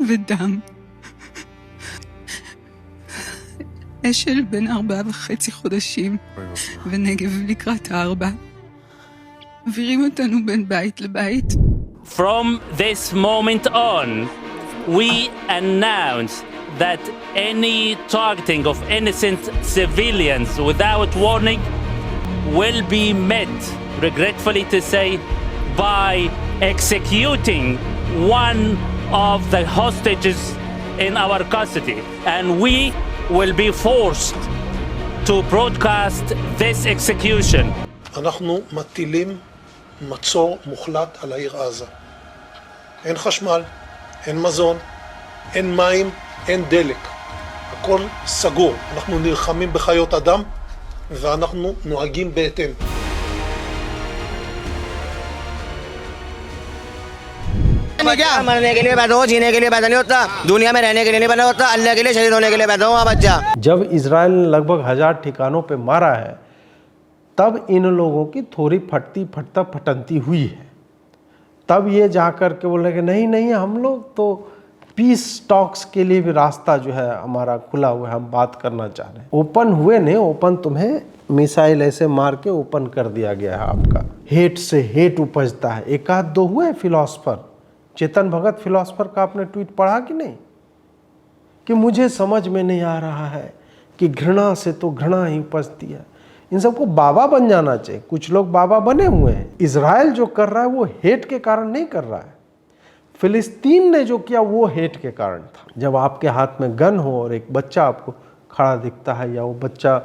ודם. אשל בן 4.5 חודשים, ונגב לקראת 4. מעבירים אותנו בין בית לבית. From this moment on, we announce that any targeting of innocent civilians without warning will be met, regretfully to say, by executing one of the hostages in our custody. And we will be forced to broadcast this execution. אנחנו מטילים מצור מוחלט על העיר עזה. אין חשמל, אין מזון, אין מים, אין דלק. הכל סגור. אנחנו נלחמים בחיות אדם ואנחנו נוהגים בהתאם. मरने के लिए पैदा हो, जीने के लिए पैदा नहीं होता, दुनिया में रहने के लिए नहीं पैदा होता, अल्लाह के लिए शहीद होने के लिए पैदा हुआ बच्चा। जब इजराइल ने लगभग 1000 ठिकानों पे मारा है, तब इन लोगों की थोड़ी फटती हुई है। तब ये जा कर के बोल रहे कि नहीं नहीं, हम लोग तो पीस टॉक्स के लिए भी रास्ता जो है हमारा खुला हुआ है, हम बात करना चाह रहे हैं। ओपन हुए नहीं, ओपन तुम्हें मिसाइल ऐसे मार के ओपन कर दिया गया है। आपका हेट से हेट उपजता है। एक आध दो हुए फिलॉसफर, चेतन भगत फिलॉसफर का आपने ट्वीट पढ़ा कि नहीं, कि मुझे समझ में नहीं आ रहा है कि घृणा से तो घृणा ही उपजती है। इन सबको बाबा बन जाना चाहिए। कुछ लोग बाबा बने हुए हैं। इजराइल जो कर रहा है वो हेट के कारण नहीं कर रहा है। फिलिस्तीन ने जो किया वो हेट के कारण था। जब आपके हाथ में गन हो और एक बच्चा आपको खड़ा दिखता है या वो बच्चा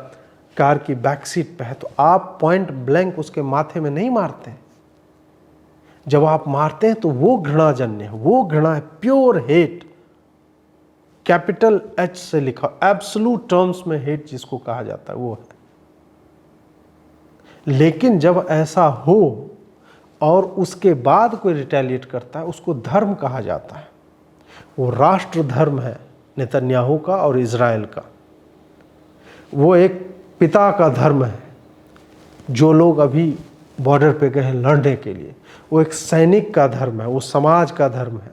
कार की बैक सीट पे है, तो आप पॉइंट ब्लैंक उसके माथे में नहीं मारते हैं। जब आप मारते हैं तो वो घृणाजन्य है, वो घृणा है, प्योर हेट, कैपिटल एच से लिखा, एब्सोल्यूट टर्म्स में हेट जिसको कहा जाता है वो है। लेकिन जब ऐसा हो और उसके बाद कोई रिटेलिएट करता है, उसको धर्म कहा जाता है। वो राष्ट्र धर्म है नेतन्याहू का और इजराइल का। वो एक पिता का धर्म है। जो लोग अभी बॉर्डर पे गए हैं लड़ने के लिए, वो एक सैनिक का धर्म है, वो समाज का धर्म है,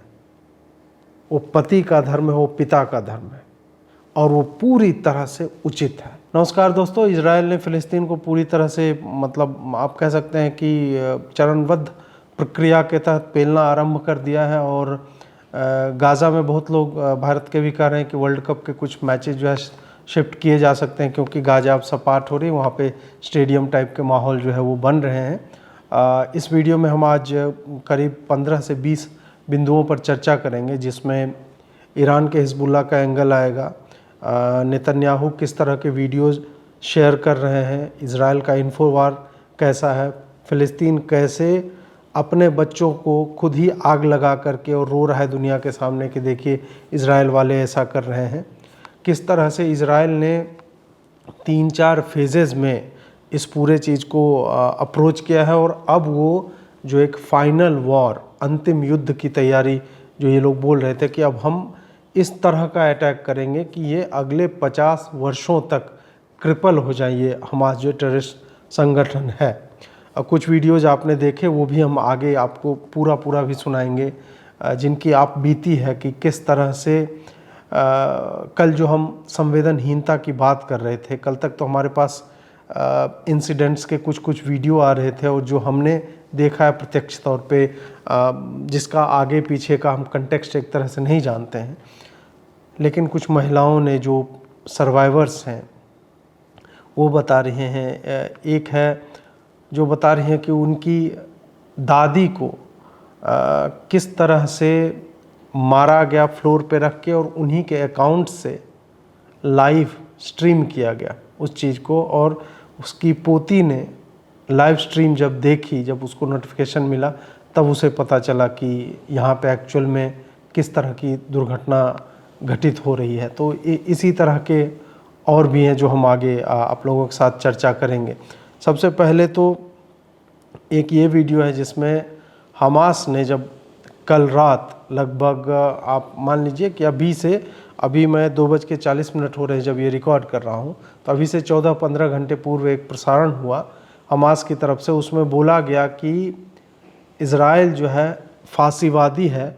वो पति का धर्म है, वो पिता का धर्म है, और वो पूरी तरह से उचित है। नमस्कार दोस्तों, इजराइल ने फ़िलिस्तीन को पूरी तरह से, मतलब आप कह सकते हैं कि चरणबद्ध प्रक्रिया के तहत पेलना आरंभ कर दिया है। और गाज़ा में बहुत लोग भारत के भी कह रहे हैं कि वर्ल्ड कप के कुछ मैचेस जो है शिफ्ट किए जा सकते हैं, क्योंकि गाज़ा अब सपाट हो रही है, वहाँ पे स्टेडियम टाइप के माहौल जो है वो बन रहे हैं। इस वीडियो में हम आज करीब 15 से 20 बिंदुओं पर चर्चा करेंगे, जिसमें ईरान के हिजबुल्लाह का एंगल आएगा, नेतन्याहू किस तरह के वीडियोज़ शेयर कर रहे हैं, इजराइल का इन्फोवार कैसा है, फ़िलिस्तीन कैसे अपने बच्चों को खुद ही आग लगा करके और रो रहा है दुनिया के सामने कि देखिए इजराइल वाले ऐसा कर रहे हैं, किस तरह से इजराइल ने 3-4 फेजेज़ में इस पूरे चीज़ को अप्रोच किया है, और अब वो जो एक फाइनल वॉर, अंतिम युद्ध की तैयारी जो ये लोग बोल रहे थे कि अब हम इस तरह का अटैक करेंगे कि ये अगले 50 वर्षों तक क्रिपल हो जाए ये हमास जो टेररिस्ट संगठन है। कुछ वीडियोज़ आपने देखे, वो भी हम आगे आपको पूरा भी सुनाएंगे, जिनकी आप बीती है कि किस तरह से कल जो हम संवेदनहीनता की बात कर रहे थे, कल तक तो हमारे पास इंसिडेंट्स के कुछ वीडियो आ रहे थे, और जो हमने देखा है प्रत्यक्ष तौर पे, जिसका आगे पीछे का हम कंटेक्स्ट एक तरह से नहीं जानते हैं, लेकिन कुछ महिलाओं ने जो सर्वाइवर्स हैं वो बता रहे हैं। एक है जो बता रही हैं कि उनकी दादी को किस तरह से मारा गया फ्लोर पे रख के, और उन्हीं के अकाउंट से लाइव स्ट्रीम किया गया उस चीज़ को, और उसकी पोती ने लाइव स्ट्रीम जब देखी, जब उसको नोटिफिकेशन मिला, तब उसे पता चला कि यहाँ पे एक्चुअल में किस तरह की दुर्घटना घटित हो रही है। तो इसी तरह के और भी हैं जो हम आगे आप लोगों के साथ चर्चा करेंगे। सबसे पहले तो एक ये वीडियो है जिसमें हमास ने जब कल रात लगभग आप मान लीजिए कि अभी मैं 2:40 हो रहे हैं जब ये रिकॉर्ड कर रहा हूँ, तो अभी से 14-15 घंटे पूर्व एक प्रसारण हुआ हमास की तरफ से। उसमें बोला गया कि इज़राइल जो है फांसीवादी है,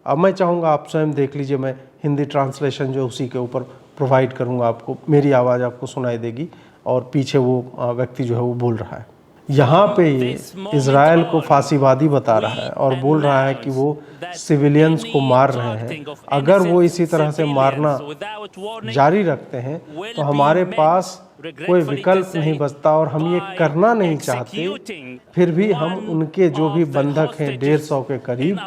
अब मैं चाहूँगा आप स्वयं देख लीजिए, मैं हिंदी ट्रांसलेशन जो उसी के ऊपर प्रोवाइड करूँगा आपको, मेरी आवाज़ आपको सुनाई देगी और पीछे वो व्यक्ति जो है वो बोल रहा है। यहाँ पे ये इज़राइल को फांसीवादी बता रहा है और बोल रहा है कि वो सिविलियंस को मार रहे हैं। अगर वो इसी तरह से मारना जारी रखते हैं तो हमारे पास कोई विकल्प नहीं बचता और हम ये करना नहीं चाहते, फिर भी हम उनके जो भी बंधक हैं 150 के करीब,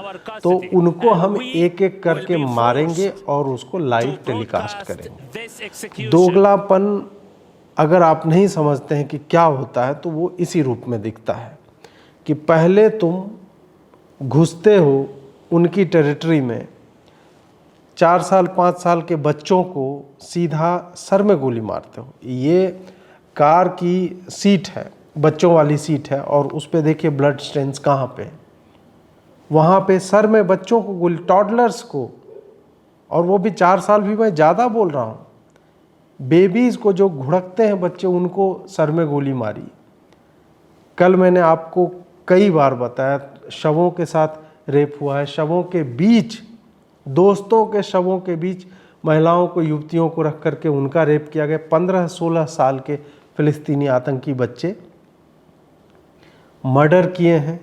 तो उनको हम एक एक करके मारेंगे और उसको लाइव टेलीकास्ट करेंगे। दोगलापन अगर आप नहीं समझते हैं कि क्या होता है तो वो इसी रूप में दिखता है कि पहले तुम घुसते हो उनकी टेरिटरी में, 4 साल 5 साल के बच्चों को सीधा सर में गोली मारते हो। ये कार की सीट है, बच्चों वाली सीट है, और उस पे देखिए ब्लड स्टेन्स कहाँ पे, वहाँ पे सर में बच्चों को गोली, टॉडलर्स को, और वो भी 4 साल भी मैं ज़्यादा बोल रहा हूँ, बेबीज़ को जो घुड़कते हैं बच्चे, उनको सर में गोली मारी। कल मैंने आपको कई बार बताया शवों के साथ रेप हुआ है, शवों के बीच, दोस्तों के शवों के बीच महिलाओं को, युवतियों को रख करके उनका रेप किया गया। 15-16 साल के फिलिस्तीनी आतंकी बच्चे मर्डर किए हैं।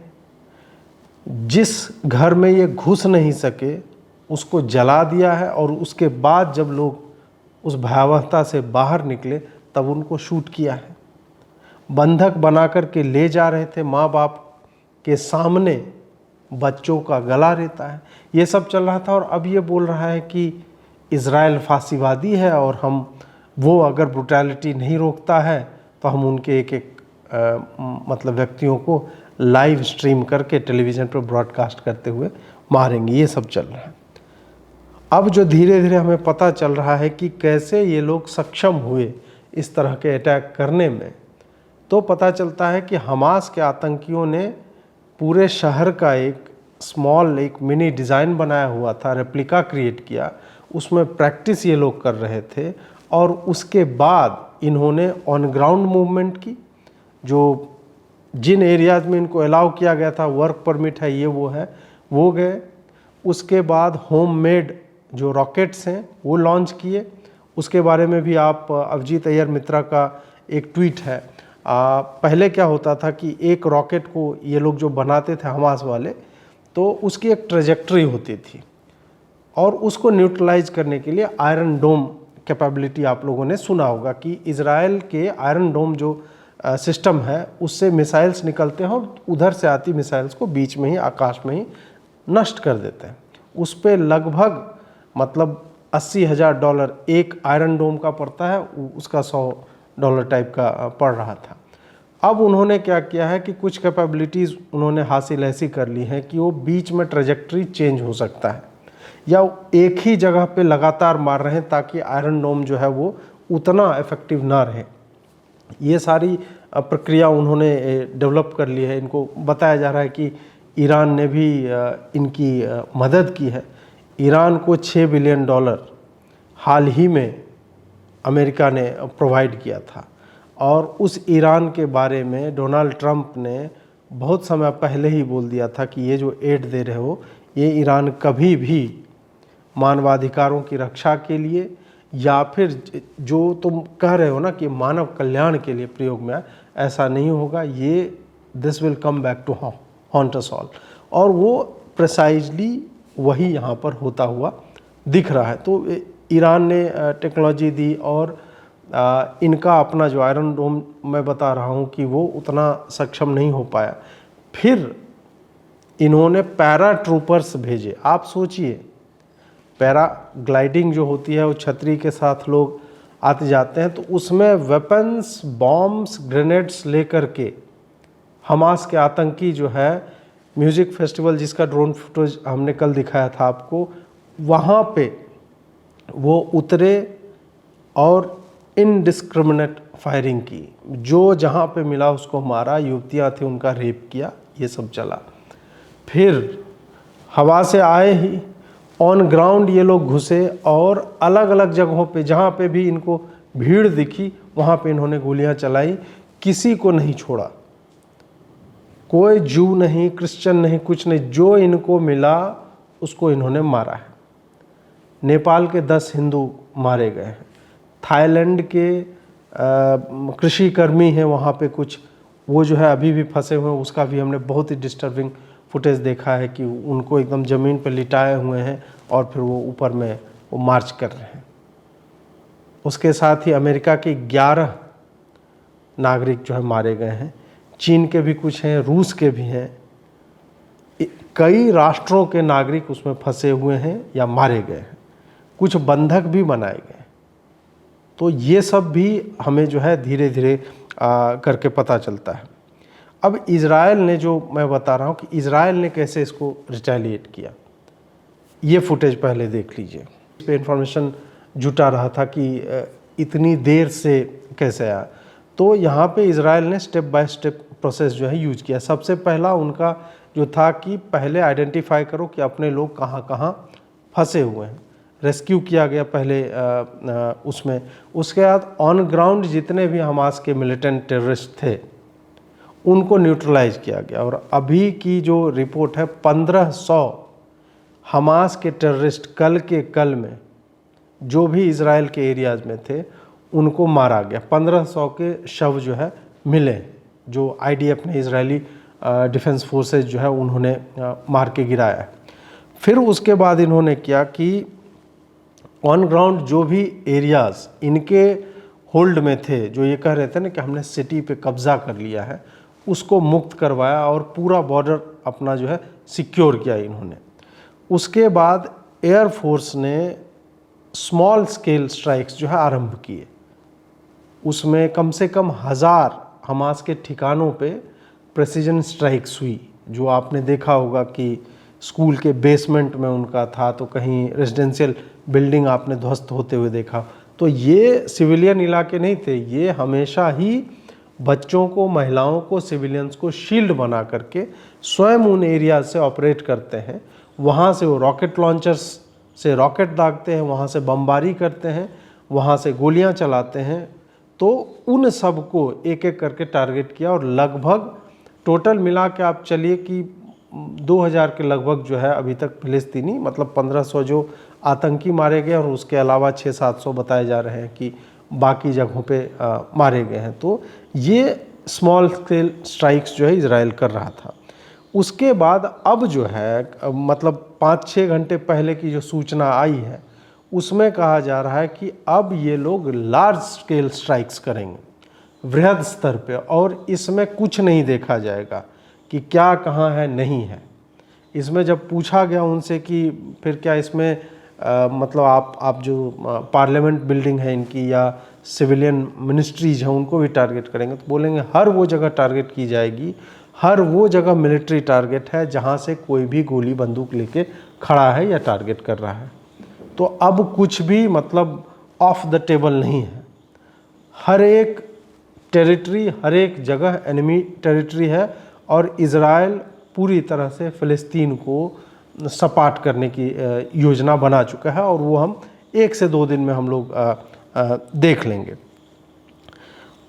जिस घर में ये घुस नहीं सके उसको जला दिया है, और उसके बाद जब लोग उस भयावहता से बाहर निकले तब उनको शूट किया है। बंधक बना कर के ले जा रहे थे, माँ बाप के सामने बच्चों का गला रहता है, ये सब चल रहा था। और अब ये बोल रहा है कि इज़राइल फांसीवादी है और हम, वो अगर ब्रुटैलिटी नहीं रोकता है तो हम उनके एक एक मतलब व्यक्तियों को लाइव स्ट्रीम करके टेलीविज़न पर ब्रॉडकास्ट करते हुए मारेंगे। ये सब चल रहा है। अब जो धीरे धीरे हमें पता चल रहा है कि कैसे ये लोग सक्षम हुए इस तरह के अटैक करने में, तो पता चलता है कि हमास के आतंकियों ने पूरे शहर का एक स्मॉल, एक मिनी डिज़ाइन बनाया हुआ था, रेप्लिका क्रिएट किया, उसमें प्रैक्टिस ये लोग कर रहे थे। और उसके बाद इन्होंने ऑन ग्राउंड मूवमेंट की, जो जिन एरियाज़ में इनको अलाउ किया गया था, वर्क परमिट है, ये वो है, वो गए। उसके बाद होममेड जो रॉकेट्स हैं वो लॉन्च किए। उसके बारे में भी आप, अभिजीत अय्यर मित्रा का एक ट्वीट है। पहले क्या होता था कि एक रॉकेट को ये लोग जो बनाते थे हमास वाले, तो उसकी एक ट्रेजेक्ट्री होती थी, और उसको न्यूट्रलाइज करने के लिए आयरन डोम कैपेबिलिटी, आप लोगों ने सुना होगा कि इज़राइल के आयरन डोम जो सिस्टम है उससे मिसाइल्स निकलते हैं और उधर से आती मिसाइल्स को बीच में ही, आकाश में ही नष्ट कर देते हैं। उस पर लगभग मतलब $80,000 एक आयरन डोम का पड़ता है, उसका $100 टाइप का पड़ रहा था। अब उन्होंने क्या किया है कि कुछ कैपेबिलिटीज़ उन्होंने हासिल ऐसी कर ली हैं कि वो बीच में ट्रेजेक्ट्री चेंज हो सकता है, या एक ही जगह पे लगातार मार रहे हैं ताकि आयरन डोम जो है वो उतना इफ़ेक्टिव ना रहे। ये सारी प्रक्रिया उन्होंने डेवलप कर ली है। इनको बताया जा रहा है कि ईरान ने भी इनकी मदद की है। ईरान को $6 बिलियन हाल ही में अमेरिका ने प्रोवाइड किया था, और उस ईरान के बारे में डोनाल्ड ट्रंप ने बहुत समय पहले ही बोल दिया था कि ये जो एड दे रहे हो, ये ईरान कभी भी मानवाधिकारों की रक्षा के लिए या फिर जो तुम कह रहे हो ना कि मानव कल्याण के लिए प्रयोग में, ऐसा नहीं होगा। ये this will come back to haunt us all, और वो प्रिसाइजली वही यहाँ पर होता हुआ दिख रहा है। तो ईरान ने टेक्नोलॉजी दी, और इनका अपना जो आयरन डोम मैं बता रहा हूँ कि वो उतना सक्षम नहीं हो पाया। फिर इन्होंने पैरा ट्रूपर्स भेजे। आप सोचिए, पैराग्लाइडिंग जो होती है वो छतरी के साथ लोग आते जाते हैं, तो उसमें वेपन्स, बॉम्ब्स, ग्रेनेड्स लेकर के हमास के आतंकी जो है, म्यूज़िक फेस्टिवल जिसका ड्रोन फुटेज हमने कल दिखाया था आपको, वहाँ पे वो उतरे और इनडिस्क्रिमिनेट फायरिंग की, जो जहाँ पे मिला उसको मारा, युवतियाँ थी उनका रेप किया, ये सब चला। फिर हवा से आए ही ऑन ग्राउंड ये लोग घुसे, और अलग अलग जगहों पे जहाँ पे भी इनको भीड़ दिखी वहाँ पे इन्होंने गोलियाँ चलाई, किसी को नहीं छोड़ा। कोई जू नहीं, क्रिश्चियन नहीं, कुछ नहीं, जो इनको मिला उसको इन्होंने मारा है। नेपाल के 10 हिंदू मारे गए हैं। थाईलैंड के कृषि कर्मी हैं वहाँ पे कुछ, वो जो है अभी भी फंसे हुए हैं। उसका भी हमने बहुत ही डिस्टर्बिंग फुटेज देखा है कि उनको एकदम ज़मीन पर लिटाए हुए हैं और फिर वो ऊपर में वो मार्च कर रहे हैं। उसके साथ ही अमेरिका के 11 नागरिक जो है मारे गए हैं। चीन के भी कुछ हैं, रूस के भी हैं। कई राष्ट्रों के नागरिक उसमें फंसे हुए हैं या मारे गए हैं। कुछ बंधक भी बनाए गए। तो ये सब भी हमें जो है धीरे धीरे करके पता चलता है। अब इज़राइल ने, जो मैं बता रहा हूँ कि इज़राइल ने कैसे इसको रिटेलिएट किया, ये फुटेज पहले देख लीजिए। इस पर इंफॉर्मेशन जुटा रहा था कि इतनी देर से कैसे आया। तो यहाँ पे इज़राइल ने स्टेप बाय स्टेप प्रोसेस जो है यूज किया। सबसे पहला उनका जो था कि पहले आइडेंटिफाई करो कि अपने लोग कहाँ कहाँ फंसे हुए हैं। रेस्क्यू किया गया पहले उसमें। उसके बाद ऑन ग्राउंड जितने भी हमास के मिलिटेंट टेररिस्ट थे उनको न्यूट्रलाइज किया गया। और अभी की जो रिपोर्ट है 1500 हमास के टेररिस्ट कल में जो भी इज़राइल के एरियाज़ में थे उनको मारा गया। 1500 के शव जो है मिले, जो IDF ने, इजरायली डिफेंस फोर्सेस जो है उन्होंने मार के गिराया है। फिर उसके बाद इन्होंने किया कि ऑन ग्राउंड जो भी एरियाज़ इनके होल्ड में थे, जो ये कह रहे थे ना कि हमने सिटी पे कब्ज़ा कर लिया है, उसको मुक्त करवाया और पूरा बॉर्डर अपना जो है सिक्योर किया इन्होंने। उसके बाद एयरफोर्स ने स्मॉल स्केल स्ट्राइक्स जो है आरंभ किए। उसमें कम से कम 1000 हमास के ठिकानों पे प्रेसिजन स्ट्राइक्स हुई। जो आपने देखा होगा कि स्कूल के बेसमेंट में उनका था, तो कहीं रेजिडेंशियल बिल्डिंग आपने ध्वस्त होते हुए देखा। तो ये सिविलियन इलाके नहीं थे, ये हमेशा ही बच्चों को, महिलाओं को, सिविलियंस को शील्ड बना करके स्वयं उन एरिया से ऑपरेट करते हैं। वहाँ से वो रॉकेट लॉन्चर्स से रॉकेट दागते हैं, वहाँ से बमबारी करते हैं, वहाँ से गोलियाँ चलाते हैं। तो उन सब को एक एक करके टारगेट किया और लगभग टोटल मिला के आप चलिए कि 2000 के लगभग जो है अभी तक फिलिस्तीनी, मतलब 1500 जो आतंकी मारे गए और उसके अलावा 600-700 बताए जा रहे हैं कि बाकी जगहों पे मारे गए हैं। तो ये स्मॉल स्केल स्ट्राइक्स जो है इजराइल कर रहा था। उसके बाद अब जो है मतलब 5-6 घंटे पहले की जो सूचना आई है उसमें कहा जा रहा है कि अब ये लोग लार्ज स्केल स्ट्राइक्स करेंगे, वृहद स्तर पे, और इसमें कुछ नहीं देखा जाएगा कि क्या कहाँ है नहीं है। इसमें जब पूछा गया उनसे कि फिर क्या इसमें मतलब आप जो पार्लियामेंट बिल्डिंग है इनकी या सिविलियन मिनिस्ट्रीज हैं उनको भी टारगेट करेंगे, तो बोलेंगे हर वो जगह टारगेट की जाएगी, हर वो जगह मिलिट्री टारगेट है जहाँ से कोई भी गोली बंदूक लेके खड़ा है या टारगेट कर रहा है। तो अब कुछ भी मतलब ऑफ द टेबल नहीं है। हर एक टेरिटरी, हर एक जगह एनिमी टेरिटरी है और इज़राइल पूरी तरह से फ़लस्तीन को सपाट करने की योजना बना चुका है और वो हम 1 से 2 दिन में हम लोग देख लेंगे।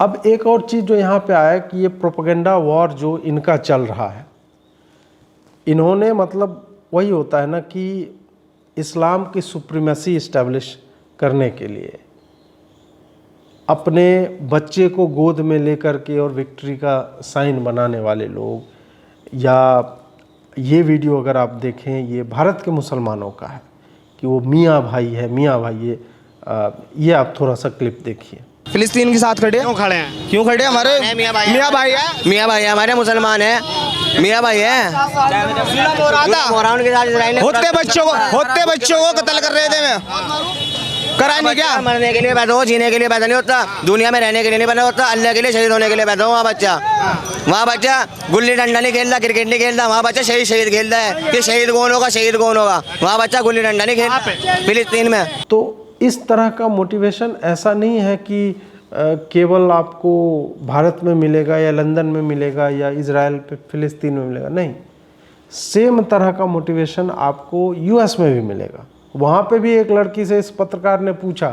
अब एक और चीज़ जो यहाँ पे आया कि ये प्रोपेगेंडा वॉर जो इनका चल रहा है, इन्होंने मतलब वही होता है ना कि इस्लाम की सुप्रीमेसी इस्टेब्लिश करने के लिए अपने बच्चे को गोद में लेकर के और विक्ट्री का साइन बनाने वाले लोग, या ये वीडियो अगर आप देखें ये भारत के मुसलमानों का है कि वो मियाँ भाई है, मियाँ भाई ये आप थोड़ा सा क्लिप देखिए। फिलिस्तीन के साथ खड़े क्यों खड़े हैं? क्यों खड़े? हमारे मियाँ भाई है, मियाँ भाई है, हमारे मुसलमान है, मियाँ भाई है। होते बच्चों को कत्ल कर रहे थे, कराएंगे क्या? मरने के लिए पैदा हो, जीने के लिए पैदा नहीं होता, दुनिया में रहने के लिए नहीं पैदा होता, अल्लाह के लिए शहीद होने के लिए पैदा हो। वहाँ बच्चा गुल्ली डंडा नहीं खेलता, क्रिकेट नहीं खेलता, वहाँ बच्चा शहीद खेलता है कि शहीद कौन होगा, वहाँ बच्चा गुल्ली डंडा नहीं खेलता फिलिस्तीन में। तो इस तरह का मोटिवेशन ऐसा नहीं है कि केवल आपको भारत में मिलेगा या लंदन में मिलेगा या इजराइल पे फिलिस्तीन में मिलेगा, नहीं, सेम तरह का मोटिवेशन आपको US में भी मिलेगा। वहाँ पे भी एक लड़की से इस पत्रकार ने पूछा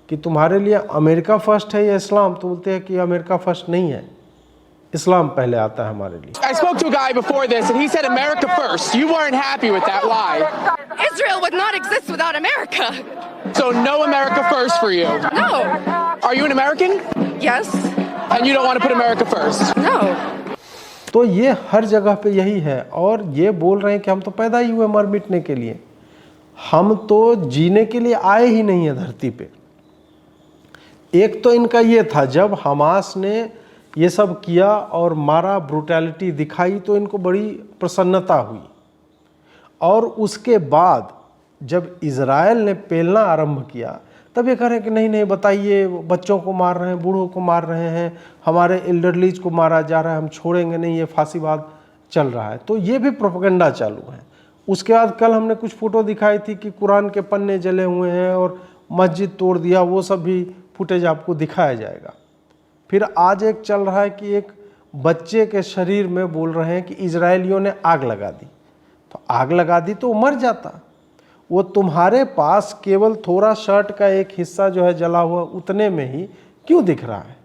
कि तुम्हारे लिए अमेरिका फर्स्ट है या इस्लाम, तो बोलते हैं कि अमेरिका फर्स्ट नहीं है, इस्लाम पहले आता है हमारे लिए। I spoke to a guy before this and he said America first. You weren't happy with that. Why? Israel would not exist without America. So no America first for you. No. Are you an American? Yes. And you don't want to put America first? No. तो ये हर जगह पे यही है, और ये बोल रहे हैं कि हम तो पैदा ही हुए मर मिटने के लिए, हम तो जीने के लिए आए ही नहीं है धरती पे। एक तो इनका ये था, जब हमास ने ये सब किया और मारा, ब्रूटैलिटी दिखाई, तो इनको बड़ी प्रसन्नता हुई। और उसके बाद जब इज़राइल ने पेलना आरंभ किया, तब ये कह रहे हैं कि नहीं नहीं बताइए, बच्चों को मार रहे हैं, बूढ़ों को मार रहे हैं, हमारे एल्डरलीज को मारा जा रहा है, हम छोड़ेंगे नहीं, ये फांसीवाद चल रहा है। तो ये भी प्रोपेगेंडा चालू है। उसके बाद कल हमने कुछ फ़ोटो दिखाई थी कि कुरान के पन्ने जले हुए हैं और मस्जिद तोड़ दिया, वो सब भी फुटेज आपको दिखाया जाएगा। फिर आज एक चल रहा है कि एक बच्चे के शरीर में बोल रहे हैं कि इजरायलियों ने आग लगा दी। तो आग लगा दी तो मर जाता, वो तुम्हारे पास केवल थोड़ा शर्ट का एक हिस्सा जो है जला हुआ, उतने में ही क्यों दिख रहा है?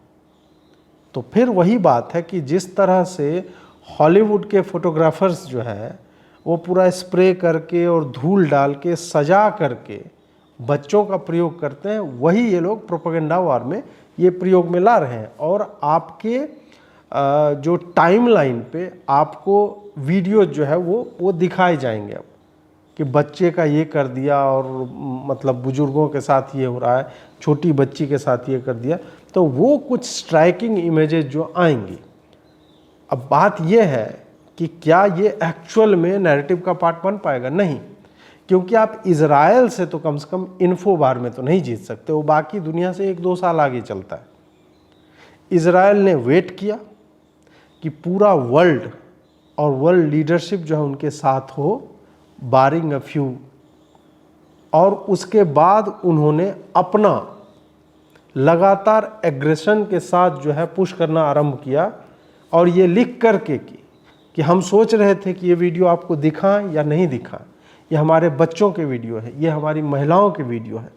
तो फिर वही बात है कि जिस तरह से हॉलीवुड के फोटोग्राफर्स जो है वो पूरा स्प्रे करके और धूल डाल के सजा करके बच्चों का प्रयोग करते हैं, वही ये लोग प्रोपेगेंडा वार में ये प्रयोग में ला रहे हैं। और आपके जो टाइमलाइन पे आपको वीडियो जो है वो दिखाए जाएंगे अब कि बच्चे का ये कर दिया, और मतलब बुजुर्गों के साथ ये हो रहा है, छोटी बच्ची के साथ ये कर दिया, तो वो कुछ स्ट्राइकिंग इमेजेस जो आएंगी। अब बात ये है कि क्या ये एक्चुअल में नैरेटिव का पार्ट बन पाएगा? नहीं, क्योंकि आप इजराइल से तो कम से कम इन्फोबार में तो नहीं जीत सकते, वो बाकी दुनिया से 1-2 साल आगे चलता है। इजराइल ने वेट किया कि पूरा वर्ल्ड और वर्ल्ड लीडरशिप जो है उनके साथ हो, बारिंग अ फ्यू, और उसके बाद उन्होंने अपना लगातार एग्रेशन के साथ जो है पुश करना आरंभ किया। और ये लिख करके कि हम सोच रहे थे कि ये वीडियो आपको दिखाएं या नहीं दिखाएं, ये हमारे बच्चों के वीडियो है, ये हमारी महिलाओं के वीडियो है,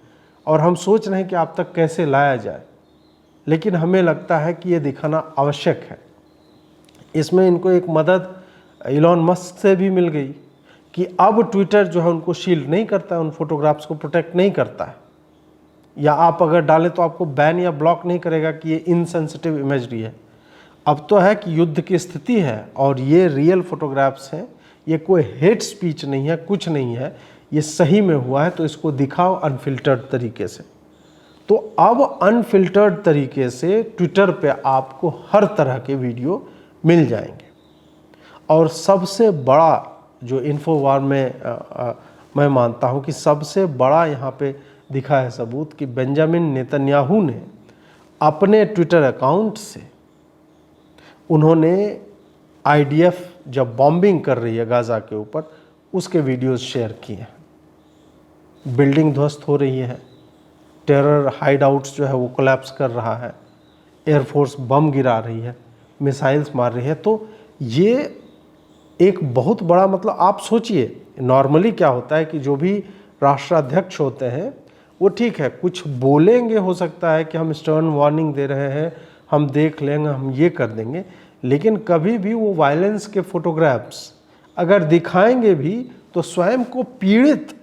और हम सोच रहे हैं कि आप तक कैसे लाया जाए, लेकिन हमें लगता है कि ये दिखाना आवश्यक है। इसमें इनको एक मदद इलॉन मस्क से भी मिल गई कि अब ट्विटर जो है उनको शील्ड नहीं करता है, उन फोटोग्राफ्स को प्रोटेक्ट नहीं करता है, या आप अगर डालें तो आपको बैन या ब्लॉक नहीं करेगा कि ये इनसेंसिटिव इमेजरी है। अब तो है कि युद्ध की स्थिति है और ये रियल फोटोग्राफ्स हैं, ये कोई हेट स्पीच नहीं है, कुछ नहीं है, ये सही में हुआ है, तो इसको दिखाओ अनफिल्टर्ड तरीके से। तो अब अनफिल्टर्ड तरीके से ट्विटर पे आपको हर तरह के वीडियो मिल जाएंगे। और सबसे बड़ा जो इन्फोवार में मैं मानता हूँ कि सबसे बड़ा यहाँ पे दिखा है सबूत कि बेंजामिन नेतन्याहू ने अपने ट्विटर अकाउंट से, उन्होंने IDF जब बॉम्बिंग कर रही है गाज़ा के ऊपर, उसके वीडियोस शेयर किए हैं। बिल्डिंग ध्वस्त हो रही है, टेरर हाइडआउट्स जो है वो कोलैप्स कर रहा है, एयरफोर्स बम गिरा रही है, मिसाइल्स मार रही है। तो ये एक बहुत बड़ा, मतलब आप सोचिए, नॉर्मली क्या होता है कि जो भी राष्ट्राध्यक्ष होते हैं वो ठीक है, कुछ बोलेंगे, हो सकता है कि हम स्टर्न वार्निंग दे रहे हैं, हम देख लेंगे, हम ये कर देंगे, लेकिन कभी भी वो वायलेंस के फोटोग्राफ्स अगर दिखाएंगे भी तो स्वयं को पीड़ित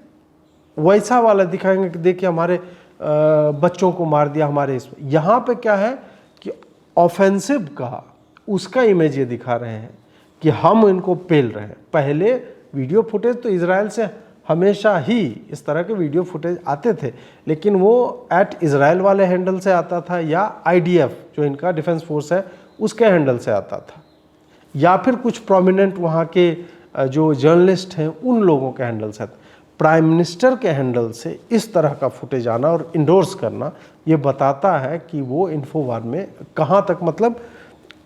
वैसा वाला दिखाएंगे कि देखिए हमारे बच्चों को मार दिया हमारे इसमें। यहाँ पे क्या है कि ऑफेंसिव का उसका इमेज ये दिखा रहे हैं कि हम इनको पेल रहे हैं। पहले वीडियो फुटेज तो इजराइल से हमेशा ही इस तरह के वीडियो फुटेज आते थे, लेकिन वो इजराइल वाले हैंडल से आता था, या IDF जो इनका डिफेंस फोर्स है उसके हैंडल से आता था, या फिर कुछ प्रोमिनेंट वहाँ के जो जर्नलिस्ट हैं उन लोगों के हैंडल से आता। प्राइम मिनिस्टर के हैंडल से इस तरह का फुटेज आना और इंडोर्स करना, ये बताता है कि वो इन्फोवार में कहाँ तक, मतलब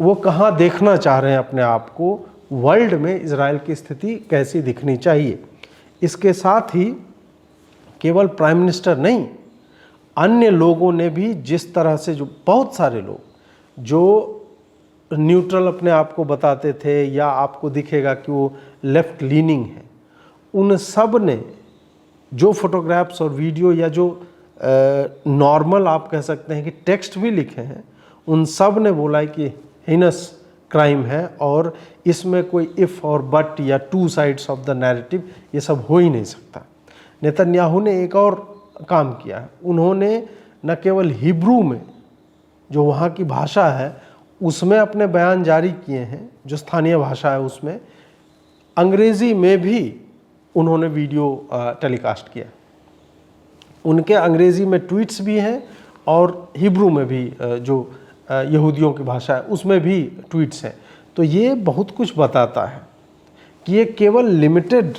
वो कहाँ देखना चाह रहे हैं अपने आप को, वर्ल्ड में इजराइल की स्थिति कैसी दिखनी चाहिए। इसके साथ ही केवल प्राइम मिनिस्टर नहीं, अन्य लोगों ने भी जिस तरह से, जो बहुत सारे लोग जो न्यूट्रल अपने आप को बताते थे या आपको दिखेगा कि वो लेफ्ट लीनिंग है, उन सब ने जो फोटोग्राफ्स और वीडियो या जो नॉर्मल आप कह सकते हैं कि टेक्स्ट भी लिखे हैं, उन सब ने बोला है कि हिनस क्राइम है और इसमें कोई इफ़ और बट या two sides of the narrative ये सब हो ही नहीं सकता। नेतन्याहू ने एक और काम किया है, उन्होंने न केवल हिब्रू में जो वहाँ की भाषा है उसमें अपने बयान जारी किए हैं, जो स्थानीय भाषा है उसमें, अंग्रेज़ी में भी उन्होंने वीडियो टेलीकास्ट किया। उनके अंग्रेज़ी में ट्वीट्स भी हैं और हिब्रू में भी जो यहूदियों की भाषा है उसमें भी ट्वीट्स हैं। तो ये बहुत कुछ बताता है कि ये केवल लिमिटेड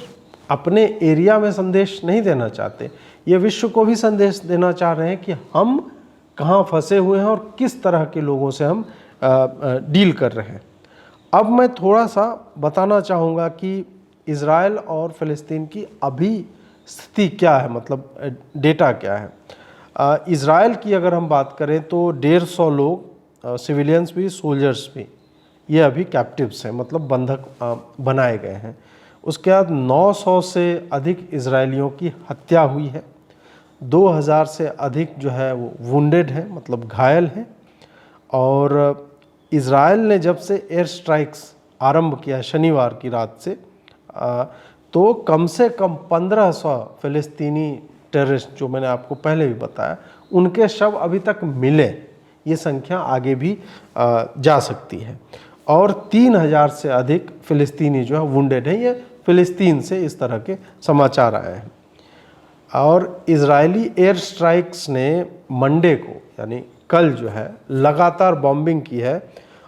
अपने एरिया में संदेश नहीं देना चाहते, ये विश्व को भी संदेश देना चाह रहे हैं कि हम कहाँ फंसे हुए हैं और किस तरह के लोगों से हम डील कर रहे हैं। अब मैं थोड़ा सा बताना चाहूँगा कि इज़राइल और फ़लस्तीन की अभी स्थिति क्या है, मतलब डेटा क्या है। इज़राइल की अगर हम बात करें तो 150 लोग, सिविलियंस भी सोल्जर्स भी, ये अभी कैप्टिव्स हैं, मतलब बंधक बनाए गए हैं। उसके बाद 900 से अधिक इजरायलियों की हत्या हुई है, 2000 से अधिक जो है वो वुंडेड हैं, मतलब घायल हैं। और इज़राइल ने जब से एयर स्ट्राइक्स आरंभ किया शनिवार की रात से, तो कम से कम 1500 फ़लस्तीनी टेररिस्ट, जो मैंने आपको पहले भी बताया, उनके शव अभी तक मिले। ये संख्या आगे भी जा सकती है। और 3000 से अधिक फ़लस्तीनी जो है वुंडेड हैं। ये फ़लस्तीन से इस तरह के समाचार आए हैं। और इजरायली एयर स्ट्राइक्स ने मंडे को, यानी कल जो है, लगातार बॉम्बिंग की है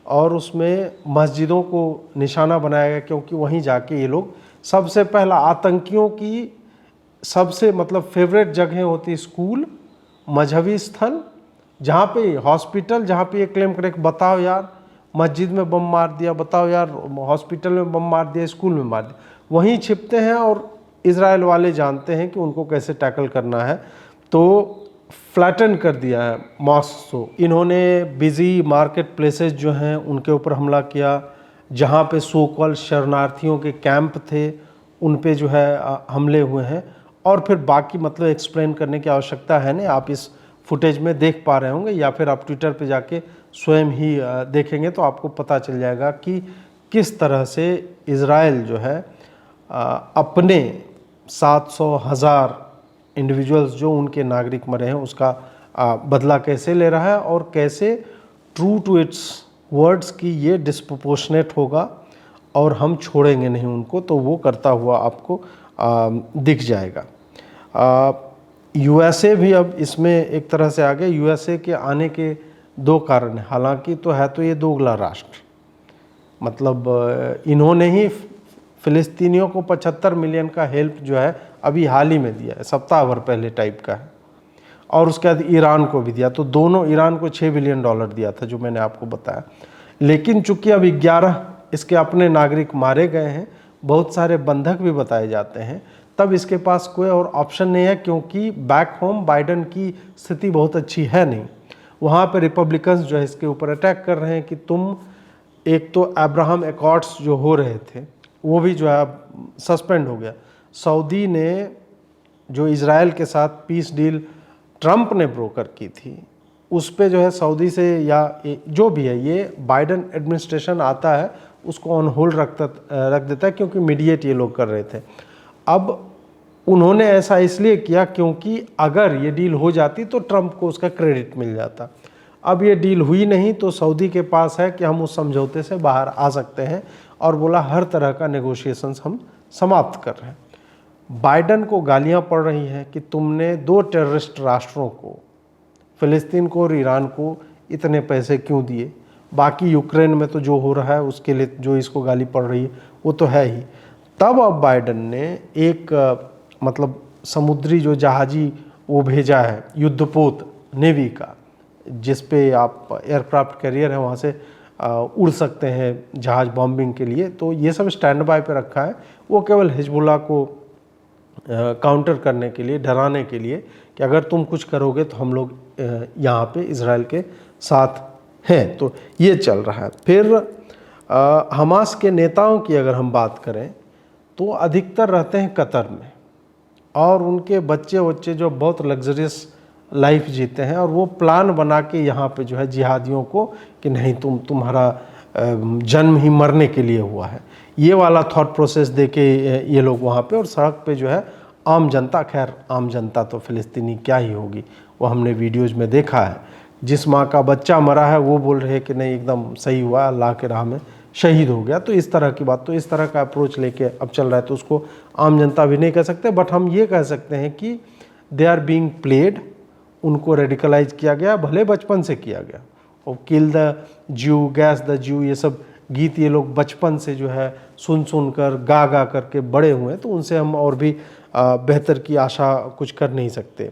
और उसमें मस्जिदों को निशाना बनाया गया, क्योंकि वहीं जाके ये लोग सबसे पहला आतंकियों की सबसे मतलब फेवरेट जगह होती, स्कूल, मजहबी स्थल, जहाँ पे हॉस्पिटल, जहाँ पे ये क्लेम करे कि बताओ यार मस्जिद में बम मार दिया, बताओ यार हॉस्पिटल में बम मार दिया, स्कूल में मार दिया, वहीं छिपते हैं। और इज़राइल वाले जानते हैं कि उनको कैसे टैकल करना है, तो फ्लैटन कर दिया है मॉस्क को। इन्होंने बिजी मार्केट प्लेसेस जो हैं उनके ऊपर हमला किया, जहाँ पे सो कॉल्ड शरणार्थियों के कैंप थे उन पे जो है हमले हुए हैं। और फिर बाकी मतलब एक्सप्लेन करने की आवश्यकता है नहीं, आप इस फुटेज में देख पा रहे होंगे या फिर आप ट्विटर पे जाके स्वयं ही देखेंगे तो आपको पता चल जाएगा कि किस तरह से इज़राइल जो है अपने 700,000 इंडिविजुअल्स जो उनके नागरिक मरे हैं उसका बदला कैसे ले रहा है, और कैसे ट्रू टू इट्स वर्ड्स की ये डिस्प्रोपोर्शनेट होगा और हम छोड़ेंगे नहीं उनको, तो वो करता हुआ आपको दिख जाएगा। यूएसए भी अब इसमें एक तरह से आ गए। यूएसए के आने के 2 कारण हैं, हालांकि तो है तो ये दोगला राष्ट्र, मतलब इन्होंने ही फ़िलिस्तीनियों को 75 मिलियन का हेल्प जो है अभी हाल ही में दिया है, सप्ताह भर पहले टाइप का है। और उसके बाद ईरान को भी दिया, तो दोनों, ईरान को $6 बिलियन दिया था जो मैंने आपको बताया। लेकिन चूंकि अब 11 इसके अपने नागरिक मारे गए हैं, बहुत सारे बंधक भी बताए जाते हैं, तब इसके पास कोई और ऑप्शन नहीं है, क्योंकि बैक होम बाइडन की स्थिति बहुत अच्छी है नहीं। वहाँ पे रिपब्लिकन्स जो है इसके ऊपर अटैक कर रहे हैं कि तुम, एक तो अब्राहम एकॉर्ड्स जो हो रहे थे वो भी जो है सस्पेंड हो गया। सऊदी ने जो इजराइल के साथ पीस डील ट्रंप ने ब्रोकर की थी, उस पे जो है सऊदी से या जो भी है, ये बाइडन एडमिनिस्ट्रेशन आता है उसको ऑन होल्ड रख देता है, क्योंकि मीडिएट ये लोग कर रहे थे। अब उन्होंने ऐसा इसलिए किया क्योंकि अगर ये डील हो जाती तो ट्रंप को उसका क्रेडिट मिल जाता। अब ये डील हुई नहीं, तो सऊदी के पास है कि हम उस समझौते से बाहर आ सकते हैं, और बोला हर तरह का नेगोशिएशंस हम समाप्त कर रहे हैं। बाइडन को गालियां पड़ रही हैं कि तुमने 2 टेररिस्ट राष्ट्रों को, फ़िलिस्तीन को और ईरान को, इतने पैसे क्यों दिए। बाकी यूक्रेन में तो जो हो रहा है उसके लिए जो इसको गाली पड़ रही है वो तो है ही। तब अब बाइडन ने एक मतलब समुद्री जो जहाजी वो भेजा है, युद्धपोत नेवी का, जिस पे आप एयरक्राफ्ट कैरियर है वहाँ से उड़ सकते हैं जहाज बॉम्बिंग के लिए। तो ये सब स्टैंड बाय पे रखा है, वो केवल हिजबुल्लाह को काउंटर करने के लिए, डराने के लिए कि अगर तुम कुछ करोगे तो हम लोग यहाँ पे इजराइल के साथ हैं। तो ये चल रहा है। फिर हमास के नेताओं की अगर हम बात करें तो अधिकतर रहते हैं कतर में, और उनके बच्चे जो बहुत लग्जरियस लाइफ जीते हैं, और वो प्लान बना के यहाँ पे जो है जिहादियों को कि नहीं तुम्हारा जन्म ही मरने के लिए हुआ है। ये वाला थॉट प्रोसेस देके ये लोग वहाँ पे, और सड़क पे जो है आम जनता, खैर आम जनता तो फ़िलिस्तीनी क्या ही होगी, वो हमने वीडियोज़ में देखा है। जिस माँ का बच्चा मरा है वो बोल रहे हैं कि नहीं एकदम सही हुआ, अल्लाह के राह में शहीद हो गया। तो इस तरह की बात, तो इस तरह का अप्रोच लेके अब चल रहा है, तो उसको आम जनता भी नहीं कह सकते, बट हम ये कह सकते हैं कि दे आर बीइंग प्लेड, उनको रेडिकलाइज किया गया, भले बचपन से किया गया। और किल द ज्यू, गैस द ज्यू, ये सब गीत ये लोग बचपन से जो है सुन सुन कर गा गा करके बड़े हुए, तो उनसे हम और भी बेहतर की आशा कुछ कर नहीं सकते।